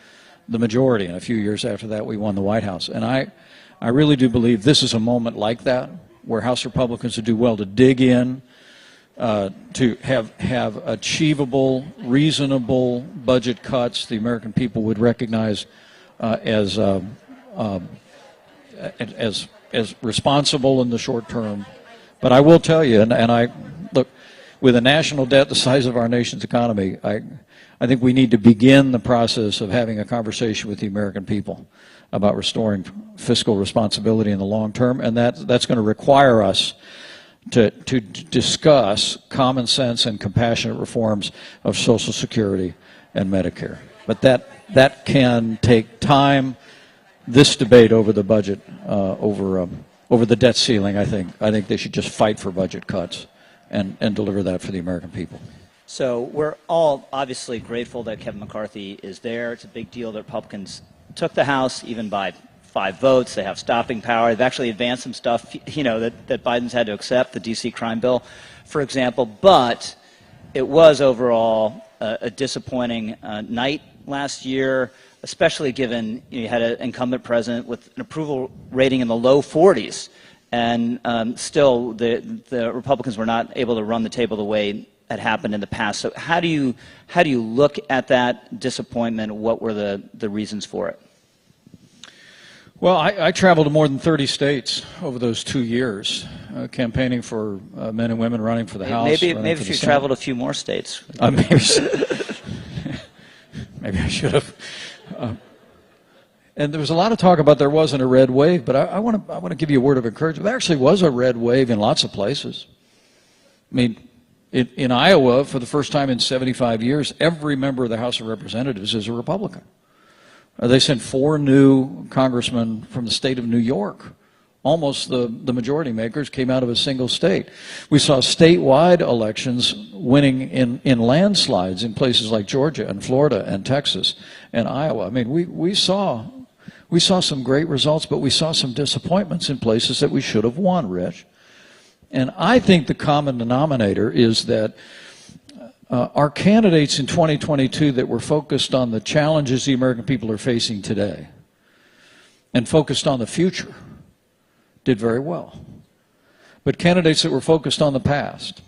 the majority, and a few years after that we won the White House. And I really do believe this is a moment like that, where House Republicans would do well to dig in, to have achievable, reasonable budget cuts the American people would recognize as responsible in the short term. But I will tell you, and I look, with a national debt the size of our nation's economy, I think we need to begin the process of having a conversation with the American people about restoring fiscal responsibility in the long term, and that's going to require us to discuss common sense and compassionate reforms of Social Security and Medicare. But that can take time. This debate over the budget, over the debt ceiling, I think they should just fight for budget cuts and deliver that for the American people. So we're all obviously grateful that Kevin McCarthy is there. It's a big deal that Republicans took the House, even by 5 votes. They have stopping power. They've actually advanced some stuff, that Biden's had to accept, the D.C. crime bill, for example. But it was overall a disappointing night last year, especially given you had an incumbent president with an approval rating in the low 40s. And still, the Republicans were not able to run the table the way had happened in the past. So how do you look at that disappointment? What were the reasons for it? Well, I traveled to more than 30 states over those 2 years, campaigning for men and women running for the House. Maybe if you traveled a few more states. Maybe I should have. And there was a lot of talk about there wasn't a red wave, but I want to give you a word of encouragement. There actually was a red wave in lots of places. I mean, in Iowa, for the first time in 75 years, every member of the House of Representatives is a Republican. They sent 4 new congressmen from the state of New York. Almost the majority makers came out of a single state. We saw statewide elections winning in landslides in places like Georgia and Florida and Texas and Iowa. I mean, we saw some great results, but we saw some disappointments in places that we should have won, Rich. And I think the common denominator is that our candidates in 2022 that were focused on the challenges the American people are facing today and focused on the future did very well. But candidates that were focused on the past,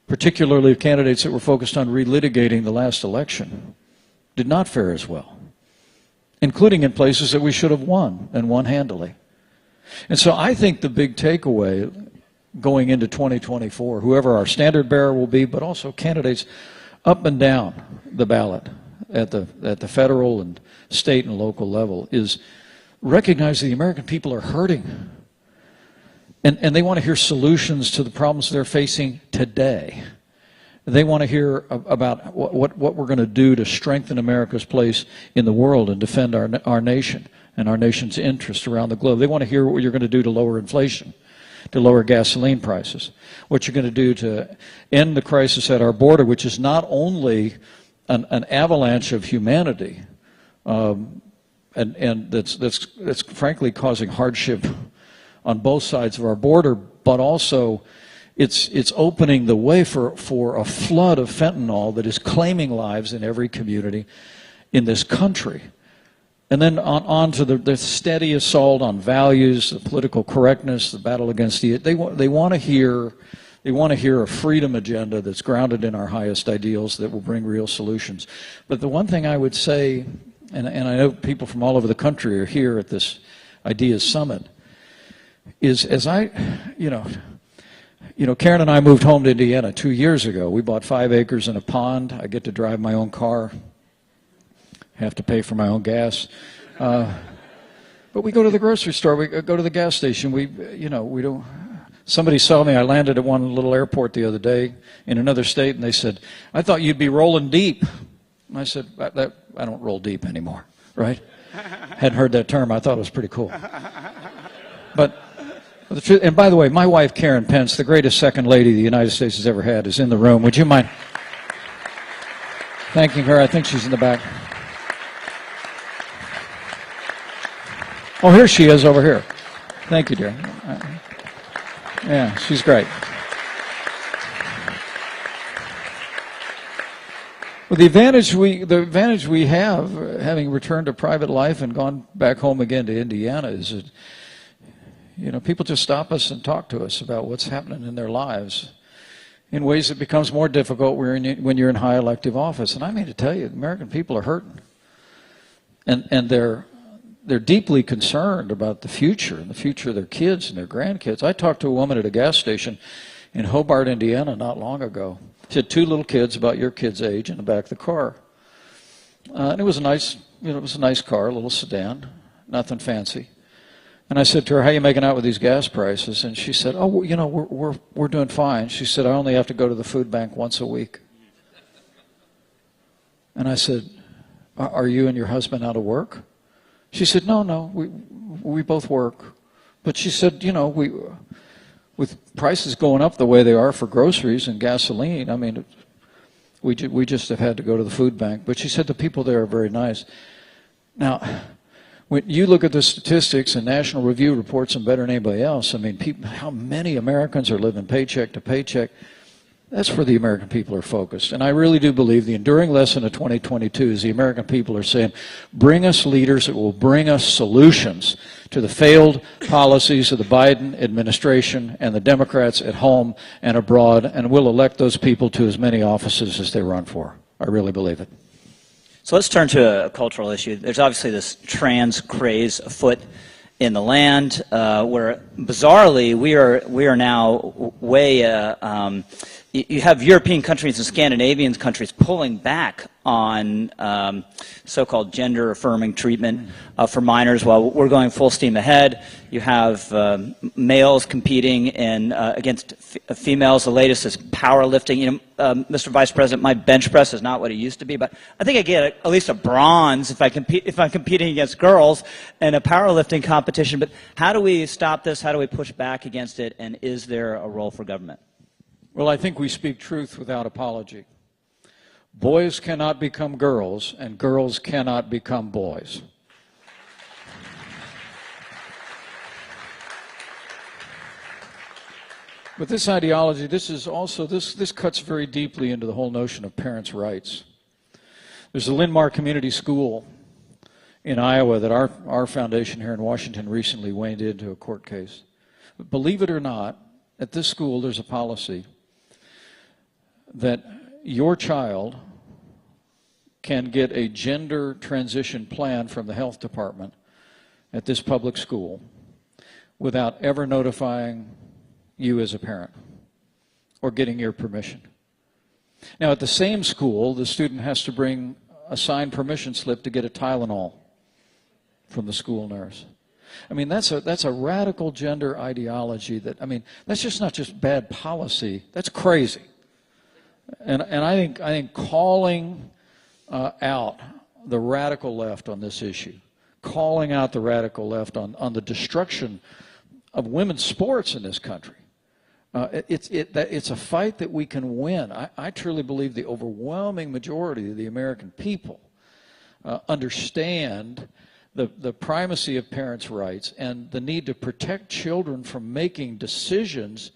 particularly candidates that were focused on relitigating the last election, did not fare as well, including in places that we should have won and won handily. And so I think the big takeaway going into 2024, whoever our standard bearer will be, but also candidates up and down the ballot at the federal and state and local level, is recognize the American people are hurting. And they want to hear solutions to the problems they're facing today. They want to hear about what we're going to do to strengthen America's place in the world and defend our nation and our nation's interests around the globe. They want to hear what you're going to do to lower inflation, to lower gasoline prices, what you're going to do to end the crisis at our border, which is not only an avalanche of humanity, and that's frankly causing hardship on both sides of our border, but also it's opening the way for a flood of fentanyl that is claiming lives in every community in this country. And then on to the steady assault on values, the political correctness, the battle against they want to hear a freedom agenda that's grounded in our highest ideals that will bring real solutions. But the one thing I would say, and I know people from all over the country are here at this Ideas Summit, is Karen and I moved home to Indiana 2 years ago. We bought 5 acres and a pond. I get to drive my own car. Have to pay for my own gas. But we go to the grocery store. We go to the gas station. We don't. Somebody saw me. I landed at one little airport the other day in another state, and they said, "I thought you'd be rolling deep." And I said, "I don't roll deep anymore." Right? Hadn't heard that term. I thought it was pretty cool. But the truth, and by the way, my wife Karen Pence, the greatest second lady the United States has ever had, is in the room. Would you mind thanking her? I think she's in the back. Oh, here she is over here. Thank you, dear. Yeah, she's great. Well, the advantage we have, having returned to private life and gone back home again to Indiana, is that, you know, people just stop us and talk to us about what's happening in their lives in ways that becomes more difficult when you're in high elective office. And I mean to tell you, the American people are hurting, and they're deeply concerned about the future and the future of their kids and their grandkids. I talked to a woman at a gas station in Hobart, Indiana, not long ago. She had two little kids about your kid's age in the back of the car, and it was a nice, you know, it was a nice car, a little sedan, nothing fancy. And I said to her, "How are you making out with these gas prices?" And she said, "Oh, you know, we're doing fine." She said, "I only have to go to the food bank once a week." And I said, "Are you and your husband out of work?" She said, "No, we both work." But she said, "You know, with prices going up the way they are for groceries and gasoline, I mean, we just have had to go to the food bank." But she said the people there are very nice. Now, when you look at the statistics, and National Review reports them better than anybody else, I mean, how many Americans are living paycheck to paycheck? That's where the American people are focused. And I really do believe the enduring lesson of 2022 is the American people are saying, bring us leaders that will bring us solutions to the failed policies of the Biden administration and the Democrats at home and abroad, and we'll elect those people to as many offices as they run for. I really believe it. So let's turn to a cultural issue. There's obviously this trans craze afoot in the land, where bizarrely we are now way. You have European countries and Scandinavian countries pulling back on so-called gender-affirming treatment for minors, while we're going full steam ahead. You have males competing against females. The latest is powerlifting. You know, Mr. Vice President, my bench press is not what it used to be, but I think I get at least a bronze if I'm competing against girls in a powerlifting competition. But how do we stop this? How do we push back against it? And is there a role for government? Well, I think we speak truth without apology. Boys cannot become girls, and girls cannot become boys. But this ideology, this cuts very deeply into the whole notion of parents' rights. There's a Linn-Mar Community School in Iowa that our foundation here in Washington recently waded into a court case. But believe it or not, at this school there's a policy that your child can get a gender transition plan from the health department at this public school without ever notifying you as a parent or getting your permission. Now, at the same school, the student has to bring a signed permission slip to get a Tylenol from the school nurse. I mean, that's a radical gender ideology that, I mean, that's just not just bad policy, that's crazy. And I think calling out the radical left on this issue, calling out the radical left on the destruction of women's sports in this country, it's a fight that we can win. I truly believe the overwhelming majority of the American people understand the primacy of parents' rights and the need to protect children from making decisions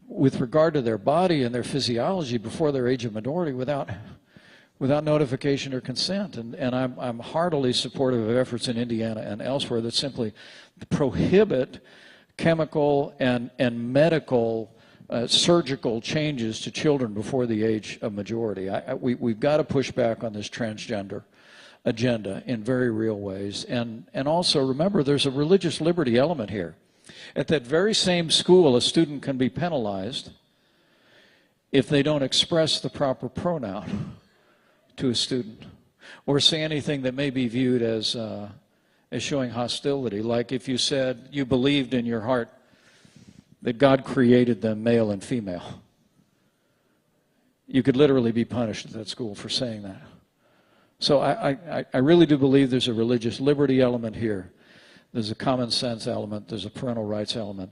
with regard to their body and their physiology before their age of majority without notification or consent. And I'm heartily supportive of efforts in Indiana and elsewhere that simply prohibit chemical and medical surgical changes to children before the age of majority. We've got to push back on this transgender agenda in very real ways. And also remember, there's a religious liberty element here. At that very same school, a student can be penalized if they don't express the proper pronoun to a student or say anything that may be viewed as showing hostility. Like if you said you believed in your heart that God created them male and female. You could literally be punished at that school for saying that. So I really do believe there's a religious liberty element here. There's a common sense element. There's a parental rights element.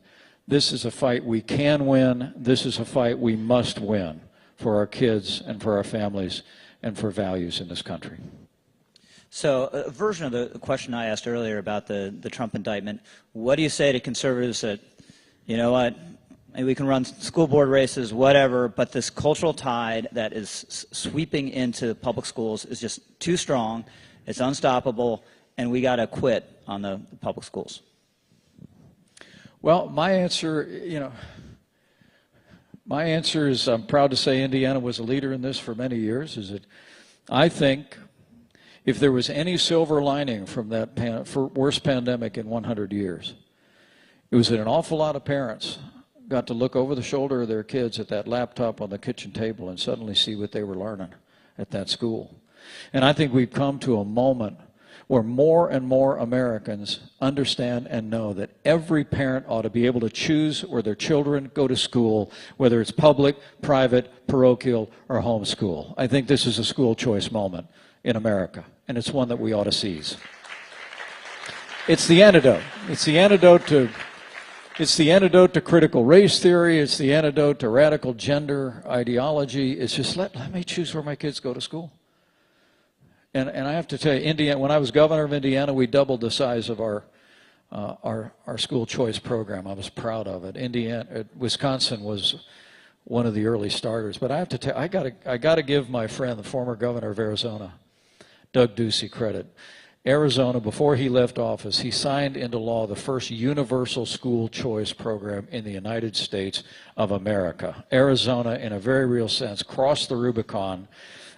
This is a fight we can win. This is a fight we must win for our kids and for our families and for values in this country. So a version of the question I asked earlier about the Trump indictment, what do you say to conservatives that, you know what, And we can run school board races, whatever, but this cultural tide that is sweeping into public schools is just too strong. It's unstoppable, and we got to quit on the public schools. Well, my answer is, I'm proud to say Indiana was a leader in this for many years, is that I think if there was any silver lining from that worst pandemic in 100 years, it was that an awful lot of parents got to look over the shoulder of their kids at that laptop on the kitchen table and suddenly see what they were learning at that school. And I think we've come to a moment where more and more Americans understand and know that every parent ought to be able to choose where their children go to school, whether it's public, private, parochial, or homeschool. I think this is a school choice moment in America, and it's one that we ought to seize. It's the antidote. It's the antidote to critical race theory. It's the antidote to radical gender ideology. It's just let me choose where my kids go to school. And I have to tell you, Indiana, when I was governor of Indiana, we doubled the size of our school choice program. I was proud of it. Wisconsin was one of the early starters. But I have to tell you, I got to give my friend, the former governor of Arizona, Doug Ducey, credit. Arizona, before he left office, he signed into law the first universal school choice program in the United States of America. Arizona, in a very real sense, crossed the Rubicon,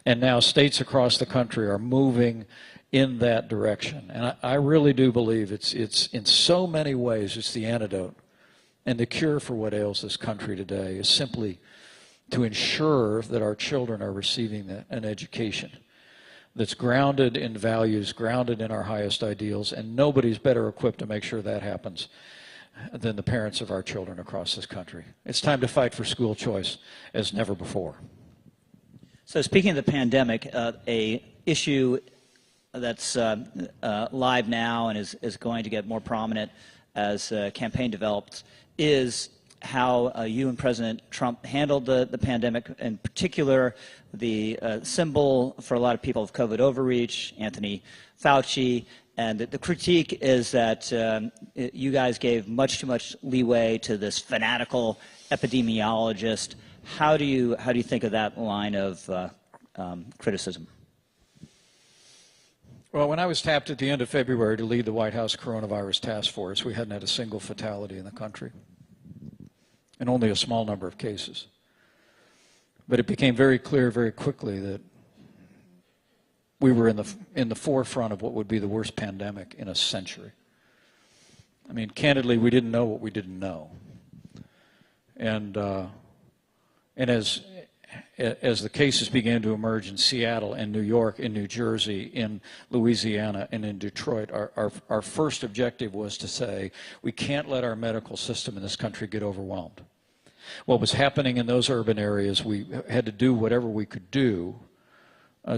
and now states across the country are moving in that direction. And I really do believe it's in so many ways, it's the antidote. And the cure for what ails this country today is simply to ensure that our children are receiving an education that's grounded in values, grounded in our highest ideals, and nobody's better equipped to make sure that a than the parents of our children across this country. It's time to fight for school choice as never before. So speaking of the pandemic, a issue that's live now and is going to get more prominent as campaign develops is how you and President Trump handled the pandemic, in particular the symbol for a lot of people of COVID overreach, Anthony Fauci, and the critique is that you guys gave much too much leeway to this fanatical epidemiologist. How do you think of that line of criticism? Well, when I was tapped at the end of February to lead the White House Coronavirus Task Force, we hadn't had a single fatality in the country and only a small number of cases. But it became very clear very quickly that we were in the forefront of what would be the worst pandemic in a century. I mean, candidly, we didn't know what we didn't know. And as the cases began to emerge in Seattle, in New York, in New Jersey, in Louisiana, and in Detroit, our first objective was to say, we can't let our medical system in this country get overwhelmed. What was happening in those urban areas, we had to do whatever we could do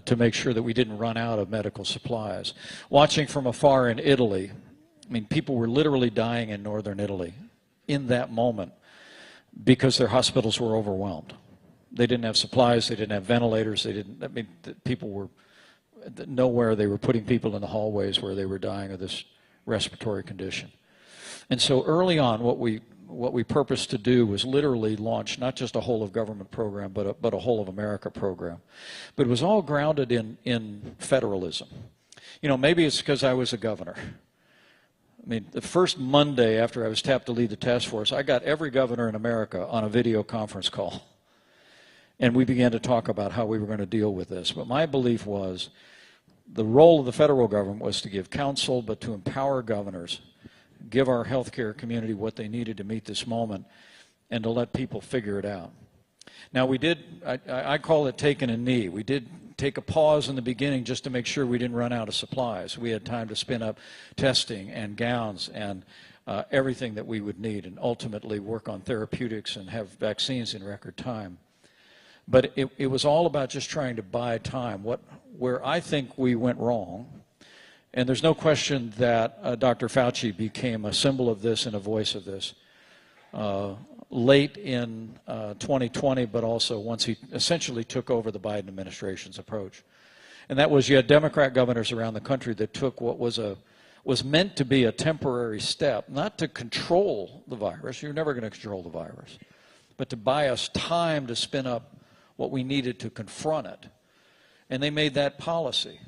to make sure that we didn't run out of medical supplies. Watching from afar in Italy, I mean, people were literally dying in northern Italy in that moment because their hospitals were overwhelmed. They didn't have supplies, they didn't have ventilators, people were nowhere. They were putting people in the hallways where they were dying of this respiratory condition. And so early on, what we purposed to do was literally launch not just a whole of government program, but a whole of America program. But it was all grounded in federalism. You know, maybe it's because I was a governor. I mean, the first Monday after I was tapped to lead the task force, I got every governor in America on a video conference call. And we began to talk about how we were going to deal with this. But my belief was the role of the federal government was to give counsel, but to empower governors, give our healthcare community what they needed to meet this moment, and to let people figure it out. Now we did, I call it taking a knee. We did take a pause in the beginning just to make sure we didn't run out of supplies. We had time to spin up testing and gowns and everything that we would need, and ultimately work on therapeutics and have vaccines in record time. But it was all about just trying to buy time. Where I think we went wrong, and there's no question that Dr. Fauci became a symbol of this and a voice of this late in 2020, but also once he essentially took over the Biden administration's approach. And that was, you had Democrat governors around the country that took what was meant to be a temporary step, not to control the virus. You're never going to control the virus, but to buy us time to spin up what we needed to confront it. And they made that policy.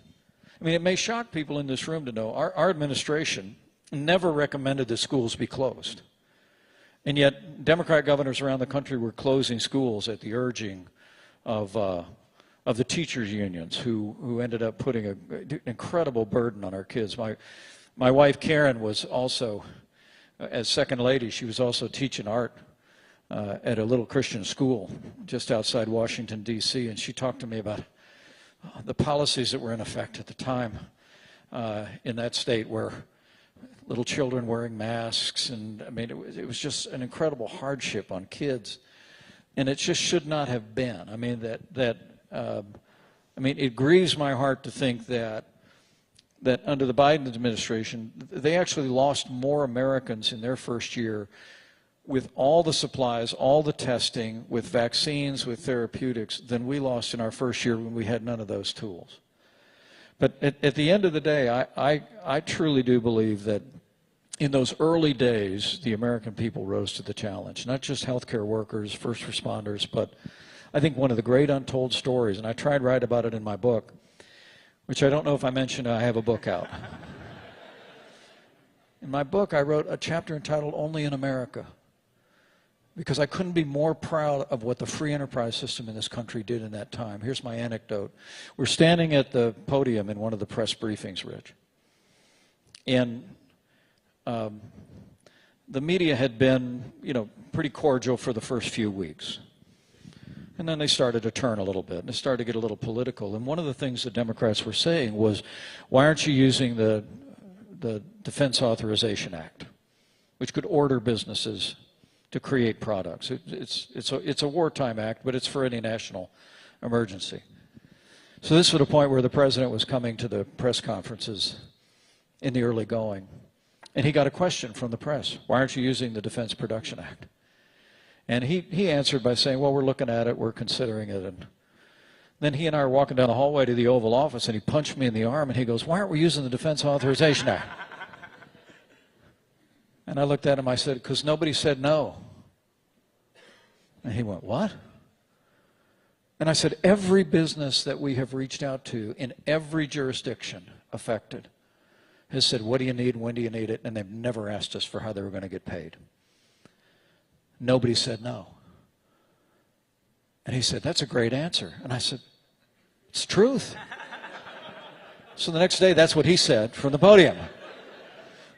I mean, it may shock people in this room to know our administration never recommended that schools be closed. And yet, Democrat governors around the country were closing schools at the urging of the teachers' unions, who ended up putting an incredible burden on our kids. My wife, Karen, was also, as second lady, she was also teaching art at a little Christian school just outside Washington, D.C., and she talked to me about the policies that were in effect at the time in that state, where little children wearing masks, and I mean, it was just an incredible hardship on kids, and it just should not have been. I mean, it grieves my heart to think that under the Biden administration, they actually lost more Americans in their first year with all the supplies, all the testing, with vaccines, with therapeutics, than we lost in our first year when we had none of those tools. But at the end of the day, I truly do believe that in those early days, the American people rose to the challenge, not just healthcare workers, first responders, but I think one of the great untold stories, and I tried to write about it in my book, which I don't know if I mentioned I have a book out. In my book, I wrote a chapter entitled Only in America, because I couldn't be more proud of what the free enterprise system in this country did in that time. Here's my anecdote. We're standing at the podium in one of the press briefings, Rich, and the media had been, pretty cordial for the first few weeks. And then they started to turn a little bit, and it started to get a little political. And one of the things the Democrats were saying was, why aren't you using the Defense Authorization Act, which could order businesses to create products? It's a wartime act, but it's for any national emergency. So this was a point where the president was coming to the press conferences in the early going, and he got a question from the press. Why aren't you using the Defense Production Act? And he answered by saying, well, we're looking at it, we're considering it. And then he and I were walking down the hallway to the Oval Office, and he punched me in the arm, and he goes, why aren't we using the Defense Authorization Act? And I looked at him, I said, because nobody said no. And he went, what? And I said, every business that we have reached out to in every jurisdiction affected has said, what do you need, when do you need it? And they've never asked us for how they were going to get paid. Nobody said no. And he said, that's a great answer. And I said, it's truth. So the next day, that's what he said from the podium.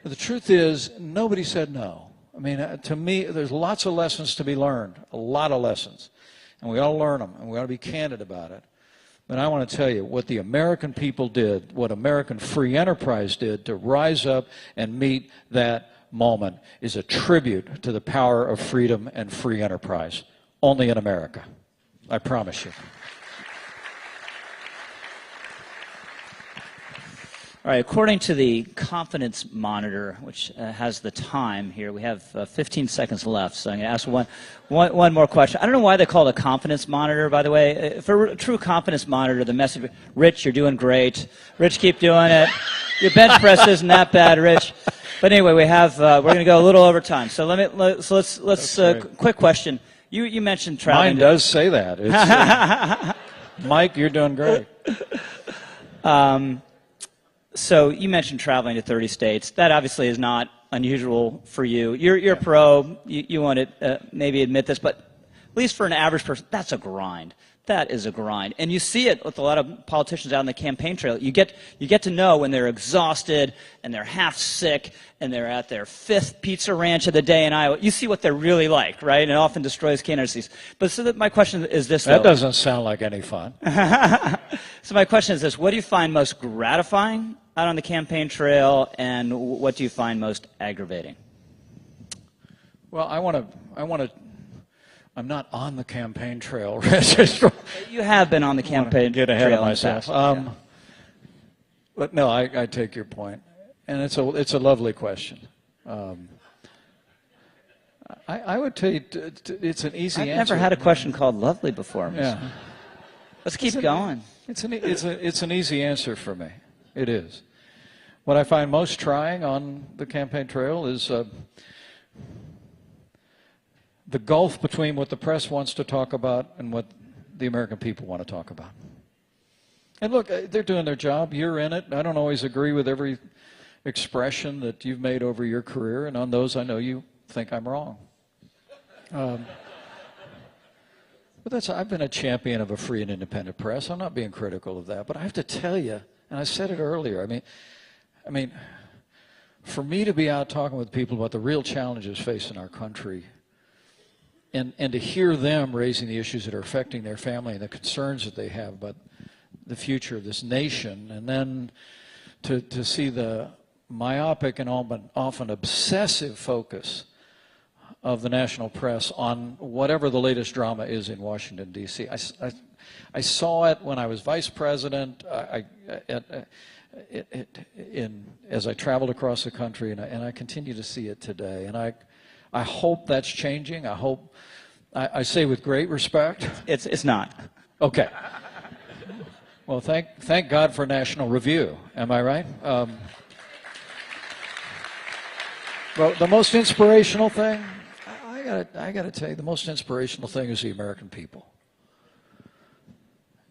But the truth is, nobody said no. I mean, to me, there's lots of lessons to be learned, a lot of lessons. And we ought to learn them, and we ought to be candid about it. But I want to tell you, what the American people did, what American free enterprise did to rise up and meet that moment is a tribute to the power of freedom and free enterprise. Only in America. I promise you. All right, according to the confidence monitor, which has the time here, we have 15 seconds left, so I'm going to ask one more question. I don't know why they call it a confidence monitor, by the way. For a true confidence monitor, the message, Rich, you're doing great. Rich, keep doing it. Your bench press isn't that bad, Rich. But anyway, we're going to go a little over time. So let's quick question. You mentioned traveling. Mine does say that. It's, Mike, you're doing great. So you mentioned traveling to 30 states. That obviously is not unusual for you. You're a pro. You want to maybe admit this, but at least for an average person, that's a grind. That is a grind. And you see it with a lot of politicians out on the campaign trail. You get to know when they're exhausted and they're half sick and they're at their 5th pizza ranch of the day in Iowa. You see what they're really like, right? And it often destroys candidacies. But so that my question is this, That doesn't sound like any fun. So my question is this: what do you find most gratifying out on the campaign trail, and what do you find most aggravating? Well, I'm not on the campaign trail. You have been on the campaign trail. Get ahead of myself. But no, I take your point, and it's a lovely question. I would tell you it's an easy answer. I've never had a question called lovely before. Yeah. Let's keep going. It's an easy answer for me. It is. What I find most trying on the campaign trail is the gulf between what the press wants to talk about and what the American people want to talk about. And look, they're doing their job. You're in it. I don't always agree with every expression that you've made over your career, and on those I know you think I'm wrong. But I've been a champion of a free and independent press. I'm not being critical of that. But I have to tell you, and I said it earlier, I mean, for me to be out talking with people about the real challenges facing our country, and to hear them raising the issues that are affecting their family and the concerns that they have about the future of this nation, and then to see the myopic and often obsessive focus of the national press on whatever the latest drama is in Washington, D.C. I saw it when I was vice president, as I traveled across the country, and I continue to see it today. And I hope that's changing. I say with great respect. It's not. Okay. Well, thank God for National Review. Am I right? Well, the most inspirational thing, I got to tell you, the most inspirational thing is the American people.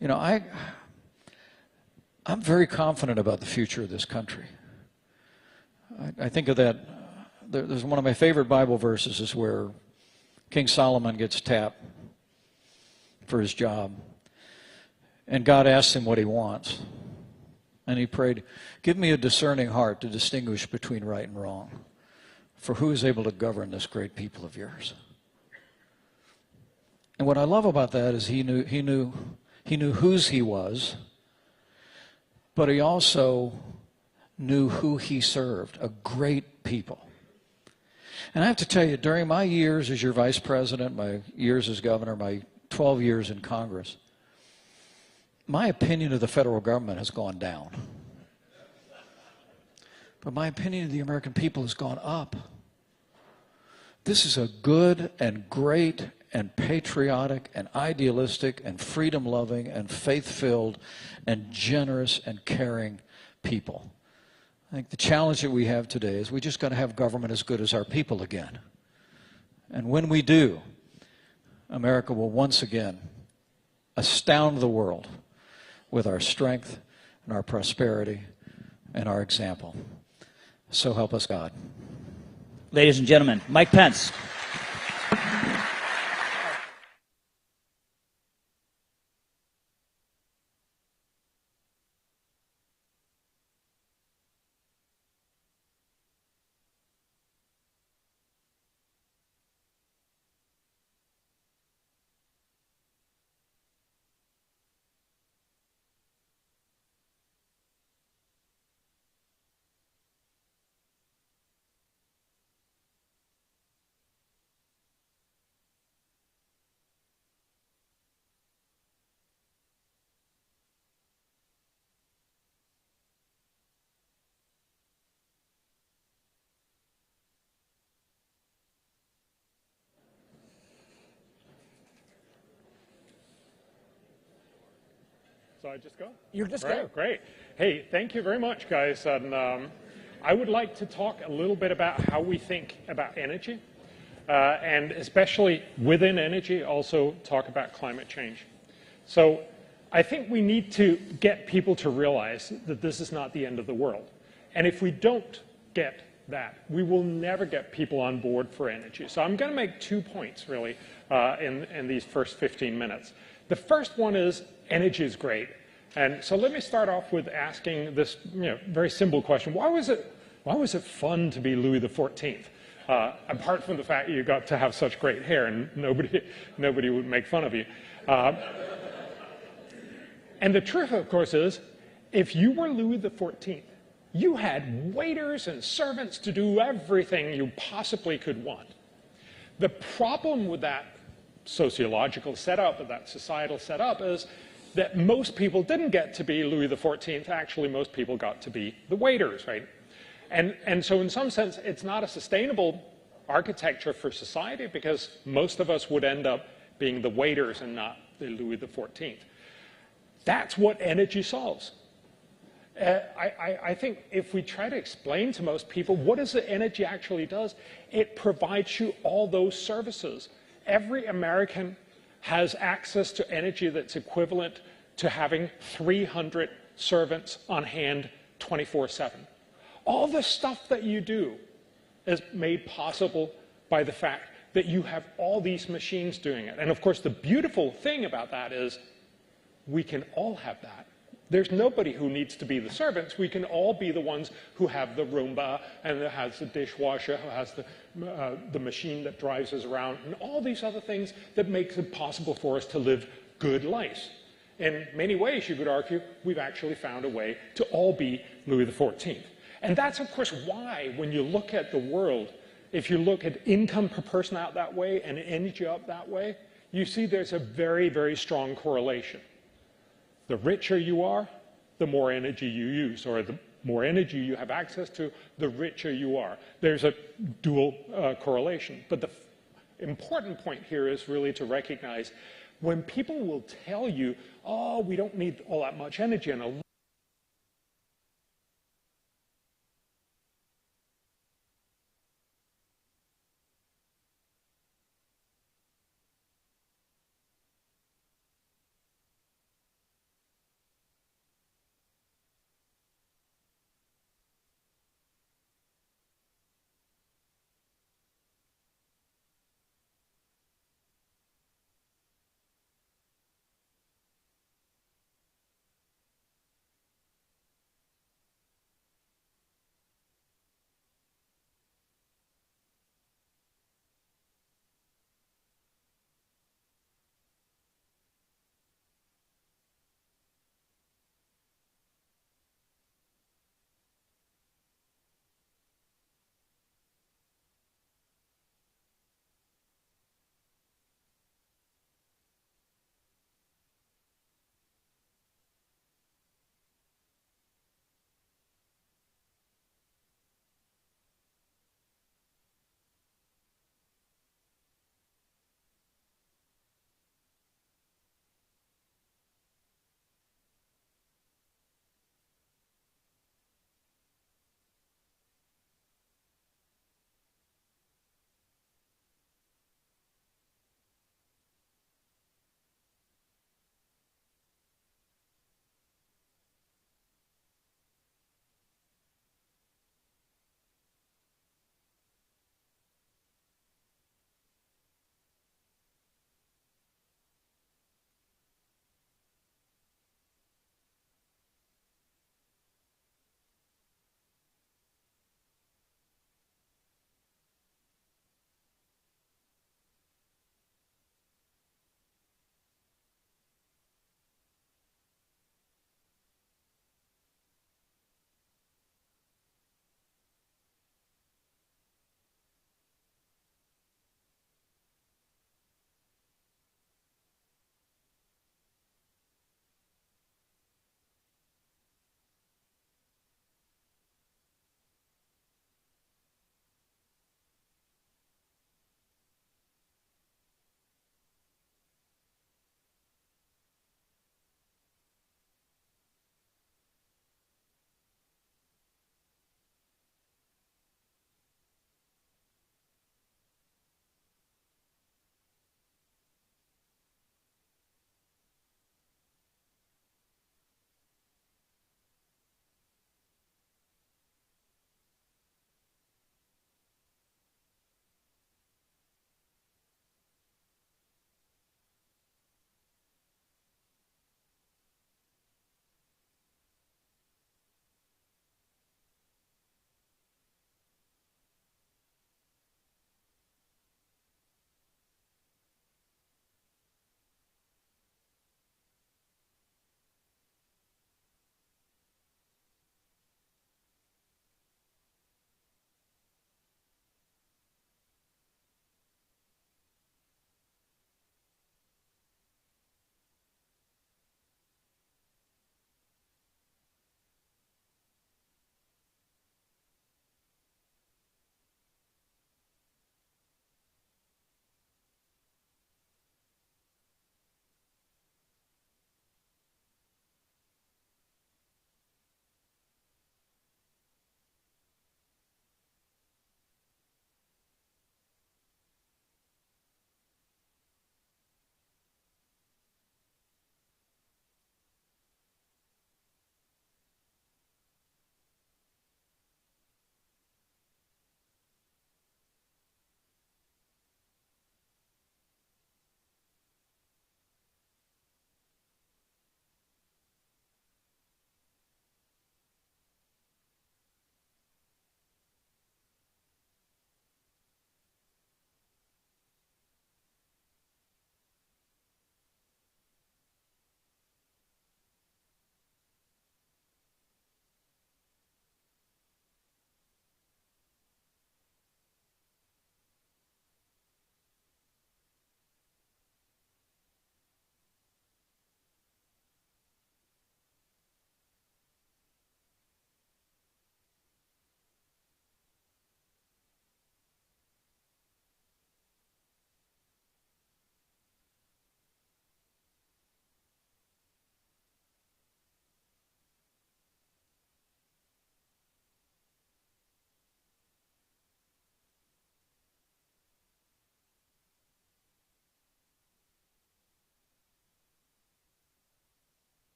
You know, I'm very confident about the future of this country. I think of that. There's one of my favorite Bible verses is where King Solomon gets tapped for his job, and God asks him what he wants, and he prayed, "Give me a discerning heart to distinguish between right and wrong, for who is able to govern this great people of yours?" And what I love about that is he knew whose he was, but he also knew who he served, a great people. And I have to tell you, during my years as your vice president, my years as governor, my 12 years in Congress, my opinion of the federal government has gone down. But my opinion of the American people has gone up. This is a good and great and patriotic and idealistic and freedom-loving and faith-filled and generous and caring people. I think the challenge that we have today is we just got to have government as good as our people again. And when we do, America will once again astound the world with our strength and our prosperity and our example. So help us God. Ladies and gentlemen, Mike Pence. So I just go? You're just go. Great. Hey, thank you very much, guys. And I would like to talk a little bit about how we think about energy, and especially within energy, also talk about climate change. So I think we need to get people to realize that this is not the end of the world. And if we don't get that, we will never get people on board for energy. So I'm going to make 2 points, really, in these first 15 minutes. The first one is energy is great. And so let me start off with asking this very simple question. Why was it fun to be Louis XIV? Apart from the fact you got to have such great hair and nobody would make fun of you. And the truth, of course, is if you were Louis XIV, you had waiters and servants to do everything you possibly could want. The problem with that sociological setup, of that societal setup, is that most people didn't get to be Louis XIV. Actually, most people got to be the waiters, right? And so in some sense, it's not a sustainable architecture for society because most of us would end up being the waiters and not the Louis XIV. That's what energy solves. I think if we try to explain to most people what is the energy actually does, it provides you all those services. Every American has access to energy that's equivalent to having 300 servants on hand 24/7. All the stuff that you do is made possible by the fact that you have all these machines doing it. And of course, the beautiful thing about that is we can all have that. There's nobody who needs to be the servants. We can all be the ones who have the Roomba and that has the dishwasher, who has the machine that drives us around, and all these other things that makes it possible for us to live good lives. In many ways, you could argue, we've actually found a way to all be Louis XIV. And that's, of course, why when you look at the world, if you look at income per person out that way and energy up that way, you see there's a very, very strong correlation. The richer you are, the more energy you use, or the more energy you have access to, the richer you are. There's a dual correlation. But the important point here is really to recognize when people will tell you, oh, we don't need all that much energy, and a